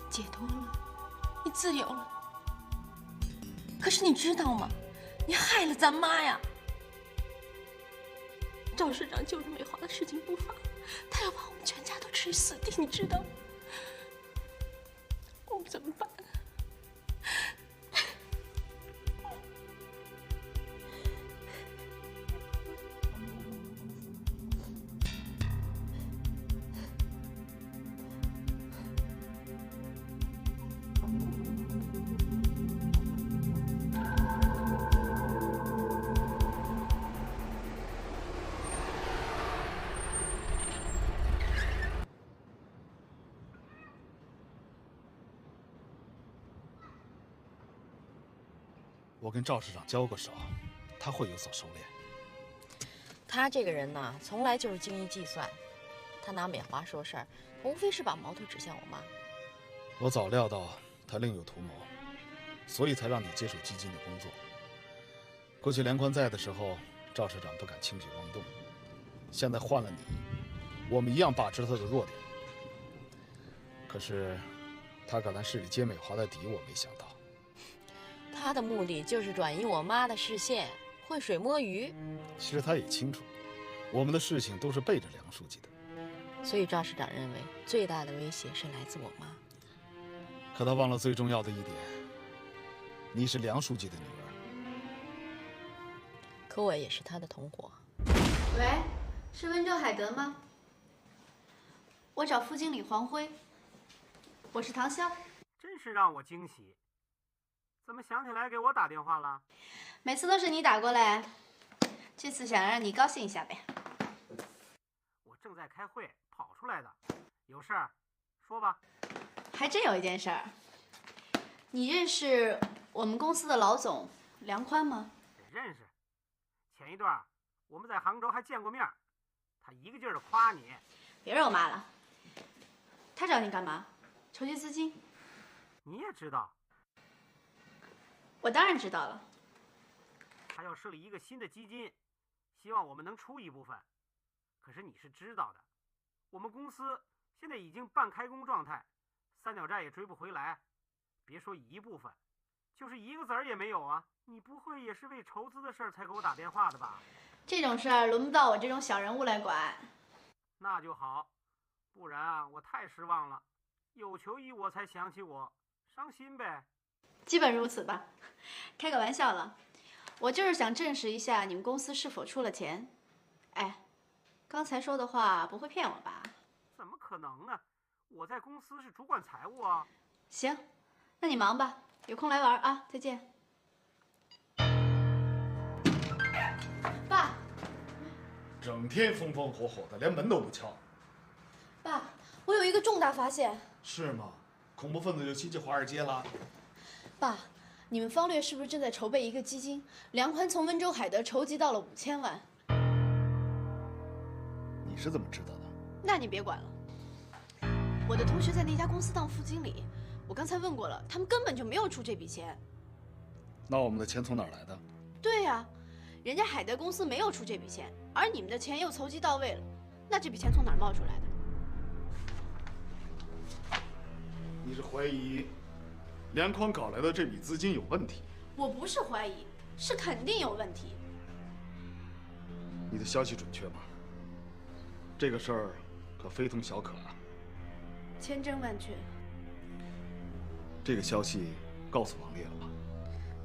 解脱了，你自由了。可是你知道吗？你害了咱妈呀！赵市长就着美华的事情不发，他要把我们全家都置于死地，你知道吗？我们怎么办？我跟赵市长交过手，他会有所收敛。他这个人呢，从来就是精于计算。他拿美华说事儿，无非是把矛头指向我妈。我早料到他另有图谋，所以才让你接手基金的工作。过去梁宽在的时候，赵市长不敢轻举妄动，现在换了你，我们一样把持他的弱点。可是，他敢来市里揭美华的底，我没想到。他的目的就是转移我妈的视线，浑水摸鱼。其实他也清楚，我们的事情都是背着梁书记的。所以赵市长认为最大的威胁是来自我妈。可他忘了最重要的一点，你是梁书记的女儿。可我也是他的同伙。喂，是温州海德吗？我找副经理黄辉。我是唐潇。真是让我惊喜，怎么想起来给我打电话了？每次都是你打过来，这次想让你高兴一下呗。我正在开会，跑出来的，有事儿说吧。还真有一件事儿。你认识我们公司的老总梁宽吗？认识，前一段我们在杭州还见过面，他一个劲儿的夸你。别肉麻了。他找你干嘛？筹集资金。你也知道。我当然知道了。他要设立一个新的基金，希望我们能出一部分。可是你是知道的，我们公司现在已经半开工状态，三角债也追不回来，别说一部分，就是一个子儿也没有啊！你不会也是为筹资的事儿才给我打电话的吧？这种事儿轮不到我这种小人物来管。那就好，不然啊，我太失望了。有求于我才想起我，伤心呗。基本如此吧，开个玩笑了。我就是想证实一下你们公司是否出了钱。哎，刚才说的话不会骗我吧？怎么可能呢？我在公司是主管财务啊。行，那你忙吧，有空来玩啊！再见。爸，整天风风火火的，连门都不敲。爸，我有一个重大发现。是吗？恐怖分子就袭击华尔街了？爸，你们方略是不是正在筹备一个基金？梁宽从温州海德筹集到了5000万。你是怎么知道的？那你别管了。我的同学在那家公司当副经理，我刚才问过了，他们根本就没有出这笔钱。那我们的钱从哪儿来的？对呀，人家海德公司没有出这笔钱，而你们的钱又筹集到位了，那这笔钱从哪儿冒出来的？你是怀疑梁宽搞来的这笔资金有问题？我不是怀疑，是肯定有问题。你的消息准确吗？这个事儿可非同小可啊！千真万确。这个消息告诉王烈了吗？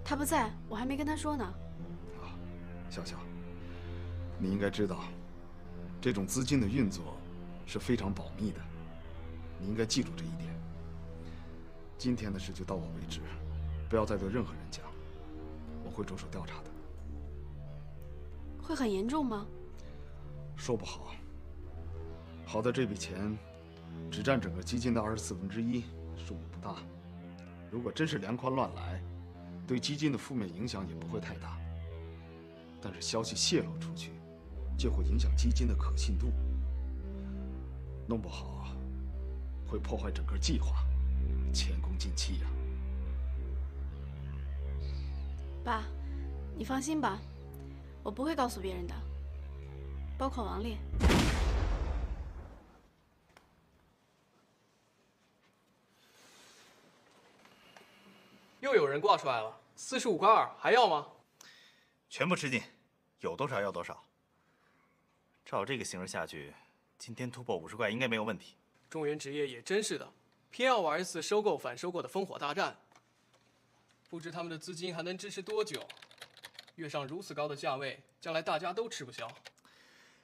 他不在，我还没跟他说呢。笑笑，你应该知道，这种资金的运作是非常保密的，你应该记住这一点。今天的事就到我为止，不要再对任何人讲，我会着手调查的。会很严重吗？说不好。好在这笔钱只占整个基金的1/24，数目不大。如果真是梁宽乱来，对基金的负面影响也不会太大。但是消息泄露出去，就会影响基金的可信度，弄不好会破坏整个计划，前功尽弃呀。爸，你放心吧，我不会告诉别人的，包括王烈。又有人挂出来了，45.2，还要吗？全部吃进，有多少要多少。照这个形势下去，今天突破50块应该没有问题。中原纸业也真是的，偏要玩一次收购反收购的烽火大战。不知他们的资金还能支持多久？跃上如此高的价位，将来大家都吃不消。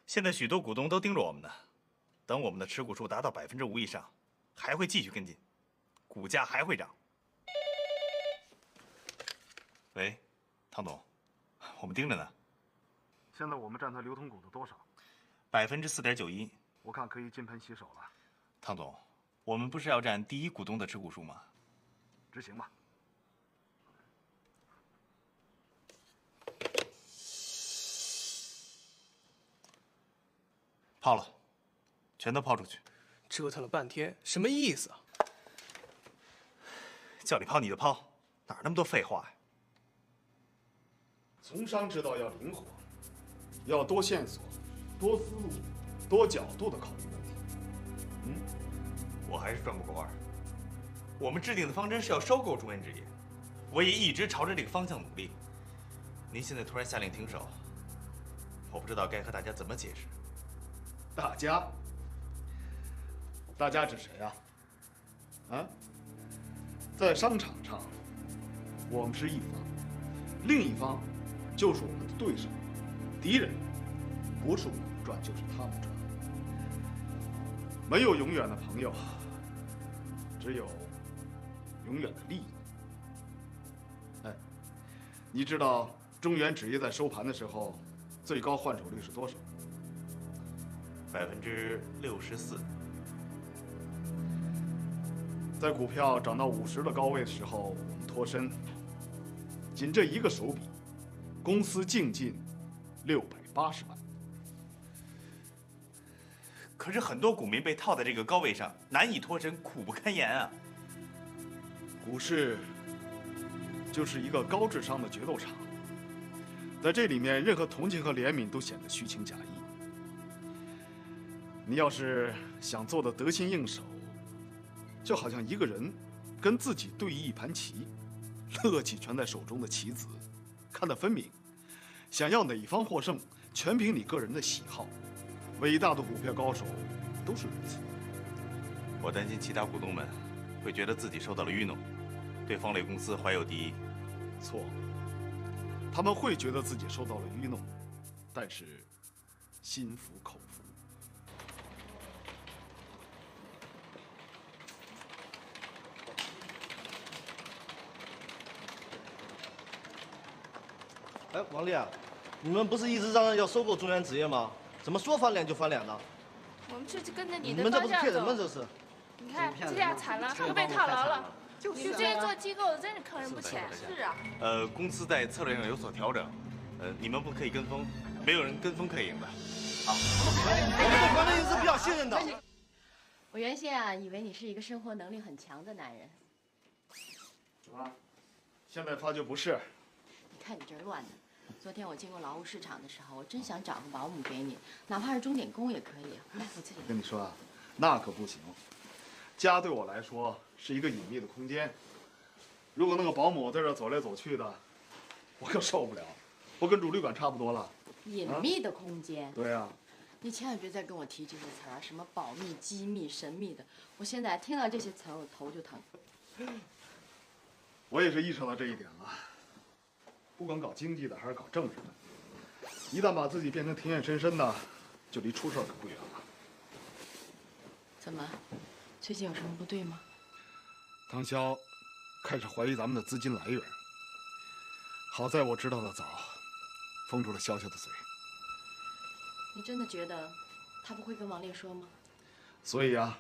现在许多股东都盯着我们呢，等我们的持股数达到5%以上，还会继续跟进，股价还会涨。喂，汤总，我们盯着呢。现在我们占他流通股的多少？4.91%。我看可以金盆洗手了。汤总，我们不是要占第一股东的持股数吗？执行吧。抛了，全都抛出去。折腾了半天，什么意思啊？叫你抛你就抛，哪那么多废话呀？从商之道要灵活，要多线索、多思路、多角度的考虑问题。我还是转不过弯。我们制定的方针是要收购中原纸业，我也一直朝着这个方向努力。您现在突然下令停手，我不知道该和大家怎么解释。大家指谁啊？啊，在商场上，我们是一方，另一方就是我们的对手、敌人，不是我们赚就是他们赚。没有永远的朋友，只有永远的利益。哎，你知道中原纸业在收盘的时候，最高换手率是多少？64%。在股票涨到50的高位的时候，我们脱身，仅这一个手笔，公司净进680万。可是很多股民被套在这个高位上，难以脱身，苦不堪言啊！股市就是一个高智商的决斗场，在这里面，任何同情和怜悯都显得虚情假意。你要是想做的得心应手，就好像一个人跟自己对弈一盘棋，乐器全在手中的棋子，看得分明。想要哪一方获胜，全凭你个人的喜好。伟大的股票高手都是如此。我担心其他股东们会觉得自己受到了愚弄，对方磊公司怀有敌意。错，他们会觉得自己受到了愚弄，但是心服口服。哎，王丽啊，你们不是一直嚷嚷要收购中原纸业吗？怎么说翻脸就翻脸呢？我们就是跟着你你的们这不是骗方向走。人吗？这是。你看这下惨了，都被套牢了。你们这些做机构的真是坑人不浅。是啊。公司在策略上有所调整，你们不可以跟风，没有人跟风可以赢的。好。我们对管理人是比较信任的。我原先啊，以为你是一个生活能力很强的男人。怎么？现在发觉不是。你看你这乱的。昨天我经过劳务市场的时候，我真想找个保姆给你，哪怕是钟点工也可以。来，我自己。我跟你说啊，那可不行。家对我来说是一个隐秘的空间，如果那个保姆在这走来走去的，我可受不了。我跟主旅馆差不多了。隐秘的空间。对呀。你千万别再跟我提这些词儿，什么保密、机密、神秘的，我现在听到这些词儿，我头就疼。我也是意识到这一点了。不管搞经济的还是搞政治的，一旦把自己变成庭院深深的，就离出事儿可不远了。怎么，最近有什么不对吗？唐潇开始怀疑咱们的资金来源。好在我知道的早，封住了潇潇的嘴。你真的觉得他不会跟王烈说吗？所以啊，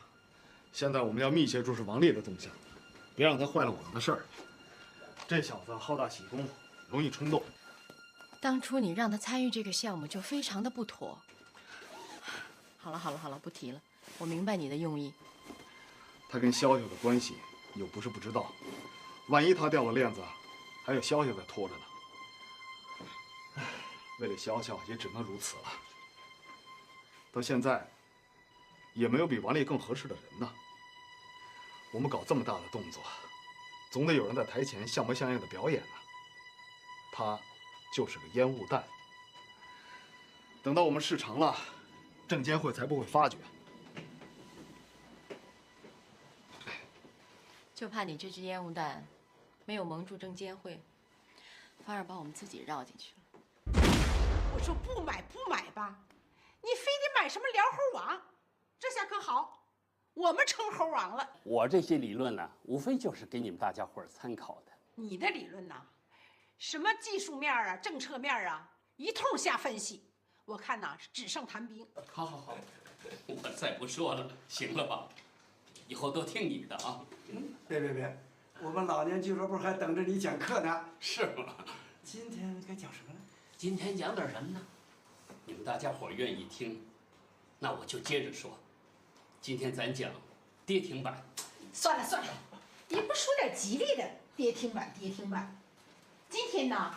现在我们要密切注视王烈的动向，别让他坏了我们的事儿。这小子好大喜功，容易冲动。当初你让他参与这个项目就非常的不妥。好了，不提了。我明白你的用意。他跟潇潇的关系又不是不知道，万一他掉了链子，还有潇潇在拖着呢。为了潇潇，也只能如此了。到现在，也没有比王烈更合适的人呢。我们搞这么大的动作，总得有人在台前像模像样的表演啊。他就是个烟雾弹。等到我们事成了，证监会才不会发觉。就怕你这只烟雾弹没有蒙住证监会，反而把我们自己绕进去了。我说不买吧，你非得买什么辽猴王？这下可好，我们成猴王了。我这些理论呢，无非就是给你们大家伙儿参考的。你的理论呐，什么技术面啊、政策面啊，一通下分析，我看呐是纸上谈兵。好，我再不说了，行了吧？以后都听你的啊。别，我们老年俱乐部还等着你讲课呢。是吗？今天该讲什么呢？今天讲点什么呢？你们大家伙愿意听，那我就接着说。今天咱讲跌停板。算了，你不说点吉利的？跌停板。今天呢，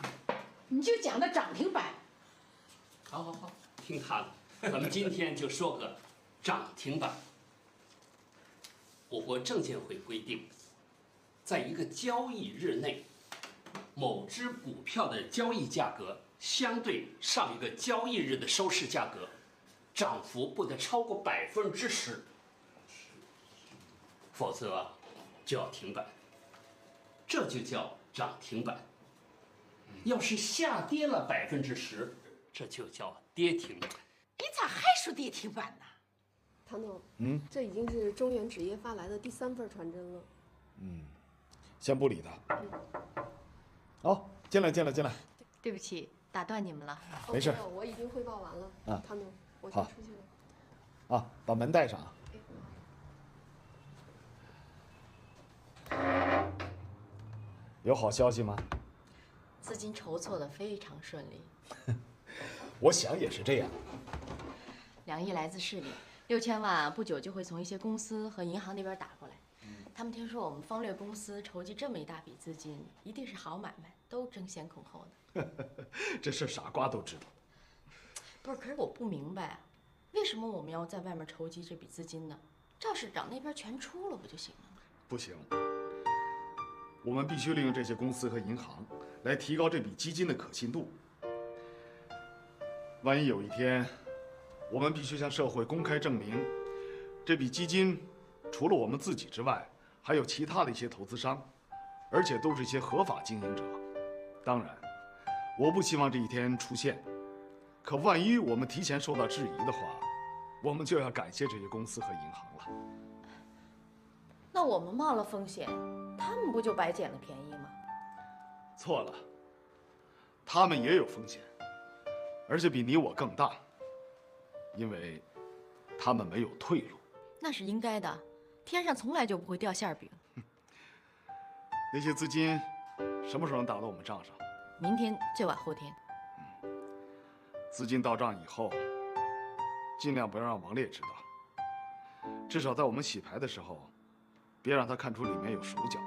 你就讲到涨停板。好，听他的。咱们今天就说个涨停板。我国证监会规定，在一个交易日内，某只股票的交易价格相对上一个交易日的收市价格，涨幅不得超过10%，否则就要停板。这就叫涨停板。要是下跌了10%，这就叫跌停板。你咋还说跌停板呢？唐总，这已经是中原纸业发来的第3份传真了。先不理他。好，进来。对不起，打断你们了。没事，我已经汇报完了。啊，唐总，我先出去了。啊，把门带上。有好消息吗？资金筹措的非常顺利。我想也是这样。2亿来自市里，6000万不久就会从一些公司和银行那边打过来。他们听说我们方略公司筹集这么一大笔资金，一定是好买卖，都争先恐后的。这事傻瓜都知道。不是，可是我不明白啊，为为什么我们要在外面筹集这笔资金呢？赵市长那边全出了不就行了吗？不行，我们必须利用这些公司和银行来提高这笔基金的可信度。万一有一天，我们必须向社会公开证明，这笔基金除了我们自己之外，还有其他的一些投资商，而且都是一些合法经营者。当然，我不希望这一天出现。可万一我们提前受到质疑的话，我们就要感谢这些公司和银行了。那我们冒了风险，他们不就白捡了便宜吗？错了，他们也有风险，而且比你我更大，因为他们没有退路。那是应该的，天上从来就不会掉馅饼。那些资金什么时候能打到我们账上？明天最晚后天。资金到账以后，尽量不要让王烈知道。至少在我们洗牌的时候，别让他看出里面有手脚。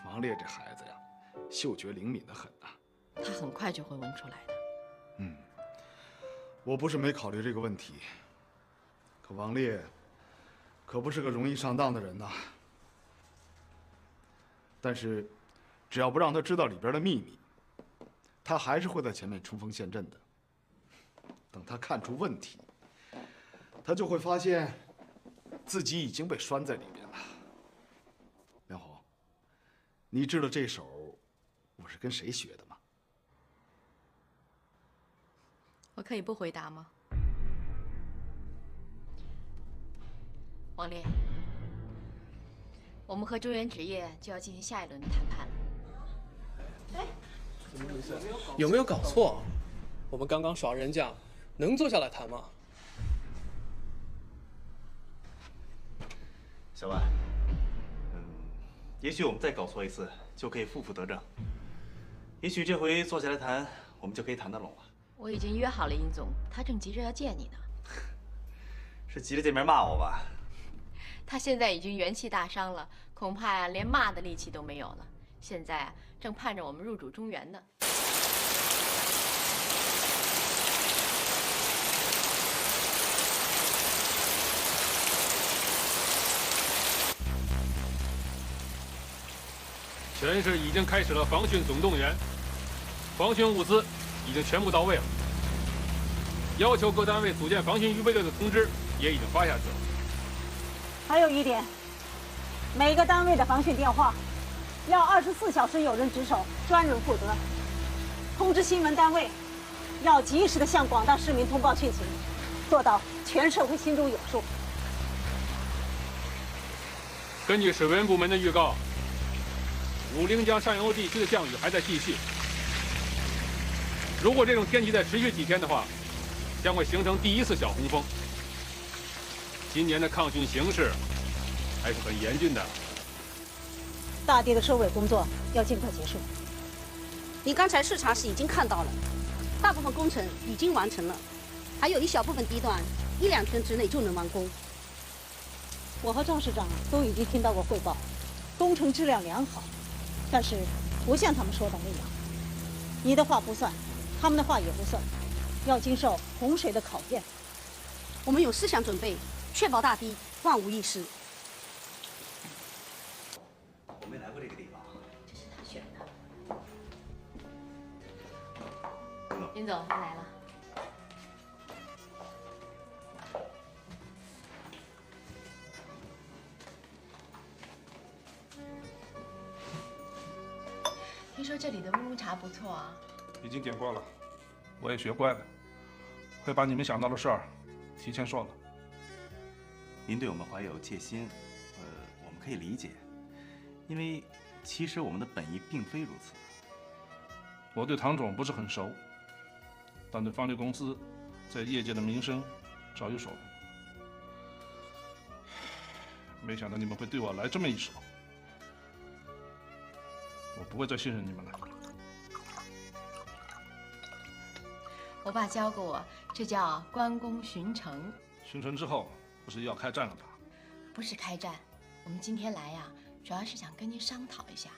王烈这孩子呀，嗅觉灵敏得很呐。他很快就会闻出来的。我不是没考虑这个问题，可王烈可不是个容易上当的人呐。但是，只要不让他知道里边的秘密，他还是会在前面冲锋陷阵的。等他看出问题，他就会发现自己已经被拴在里面了。梁红，你知道这手我是跟谁学的吗？我可以不回答吗？王烈，我们和中原纸业就要进行下一轮的谈判了。哎，怎么回事？有没有搞错？我们刚刚耍人家，能坐下来谈吗？小万，也许我们再搞错一次，就可以负负得正。也许这回坐下来谈，我们就可以谈得拢了。我已经约好了殷总，他正急着要见你呢。是急着见面骂我吧？他现在已经元气大伤了，恐怕呀连骂的力气都没有了。现在啊正盼着我们入主中原呢。全市已经开始了防汛总动员，防汛物资已经全部到位了，要求各单位组建防汛预备队的通知也已经发下去了。还有一点，每个单位的防汛电话要24小时有人值守，专人负责。通知新闻单位要及时的向广大市民通报汛情，做到全社会心中有数。根据水文部门的预告，武陵江上游地区的降雨还在继续。如果这种天气再持续几天的话，将会形成第一次小洪峰。今年的抗汛形势还是很严峻的。大地的收尾工作要尽快结束。你刚才视察时已经看到了，大部分工程已经完成了，还有一小部分地段1-2天之内就能完工。我和赵市长都已经听到过汇报，工程质量良好，但是不像他们说的那样，你的话不算，他们的话也不算，要经受洪水的考验。我们有思想准备，确保大堤万无一失。我没来过这个地方，这是他选的。殷总，您来了。听说这里的乌龙茶不错啊。已经点过了，我也学乖了，会把你们想到的事儿提前说了。您对我们怀有戒心，我们可以理解，因为其实我们的本意并非如此。我对唐总不是很熟，但对方力公司在业界的名声早有所闻。没想到你们会对我来这么一手，我不会再信任你们了。我爸教过我，这叫关公巡城。巡城之后，不是要开战了吗？不是开战，我们今天来呀，主要是想跟您商讨一下。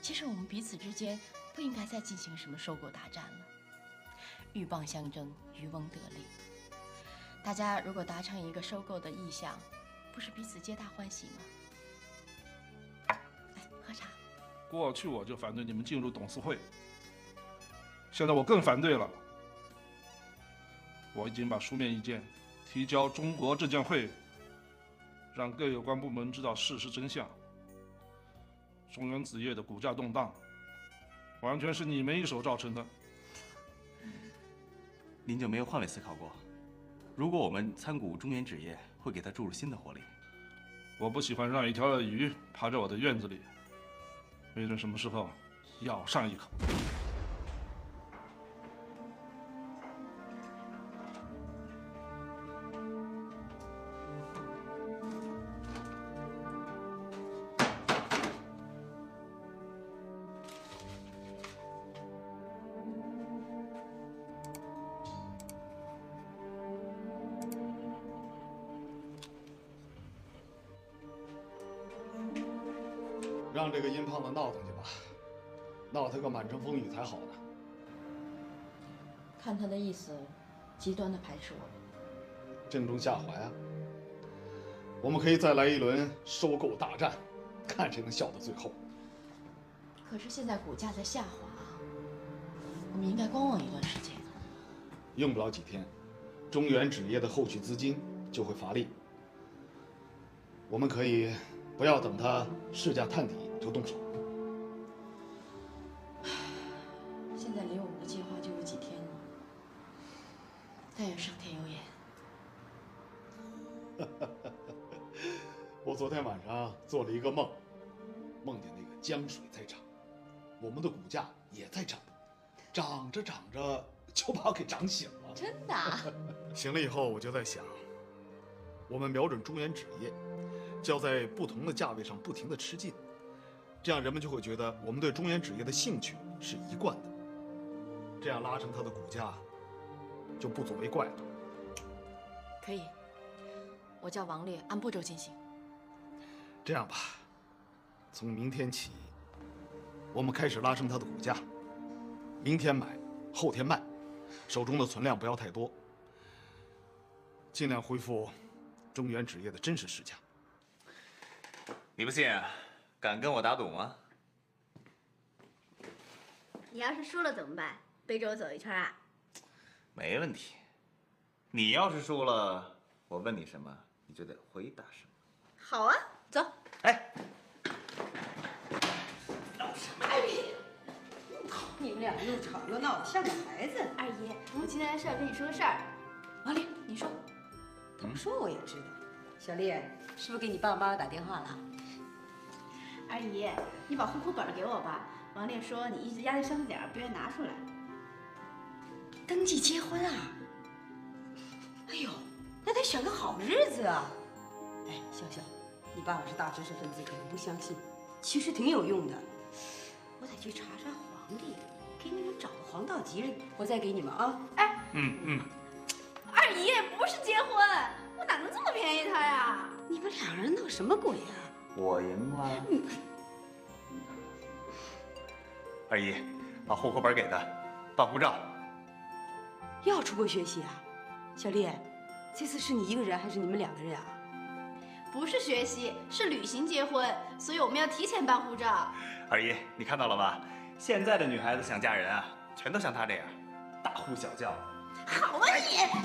其实我们彼此之间不应该再进行什么收购大战了，鹬蚌相争，渔翁得利。大家如果达成一个收购的意向，不是彼此皆大欢喜吗？来，喝茶。过去我就反对你们进入董事会，现在我更反对了。我已经把书面意见提交中国证监会，让各有关部门知道事实真相。中原纸业的股价动荡，完全是你们一手造成的。您就没有换位思考过？如果我们参股中原纸业，会给它注入新的活力。我不喜欢让一条鳄鱼趴在我的院子里，没准什么时候咬上一口。让这个阴胖子闹腾去吧，闹他个满城风雨才好呢。看他的意思，极端的排斥我们。正中下怀啊！我们可以再来一轮收购大战，看谁能笑到最后。可是现在股价在下滑，我们应该观望一段时间。用不了几天，中原纸业的后续资金就会乏力。我们可以不要等它市价探底就动手。现在离我们的计划就有几天了，但愿上天有眼。我昨天晚上做了一个梦，梦见那个江水在涨，我们的股价也在涨，涨着涨着就把我给涨醒了。真的啊？醒了以后，我就在想，我们瞄准中原纸业，就要在不同的价位上不停地吃进，这样人们就会觉得我们对中原纸业的兴趣是一贯的，这样拉升它的股价就不足为怪了。可以，我叫王烈按步骤进行。这样吧，从明天起，我们开始拉升它的股价，明天买，后天卖，手中的存量不要太多，尽量恢复中原纸业的真实市价。你不信，敢跟我打赌吗？你要是输了怎么办？背着我走一圈啊？没问题。你要是输了，我问你什么，你就得回答什么。好啊，走。哎，哎，你们俩又吵又闹的，像个孩子。二姨，我今天来是要跟你说个事儿。王丽，你说。不说我也知道。小烈，是不是给你爸妈打电话了？二姨，你把户口本给我吧。王烈说你一直压在箱子底儿，不愿拿出来。登记结婚啊？哎呦，那得选个好日子啊！哎，笑笑，你爸爸是大知识分子，可能不相信，其实挺有用的。我得去查查皇帝，给你们找个黄道吉日，我再给你们啊。哎，嗯。二姨不是结婚，我哪能这么便宜他呀？你们两人闹什么鬼啊？我赢了。二姨，把户口本给他，办护照。要出国学习啊？小丽，这次是你一个人还是你们两个人啊？不是学习，是旅行结婚，所以我们要提前办护照。二姨，你看到了吧？现在的女孩子想嫁人啊，全都像她这样，大呼小叫。好啊你！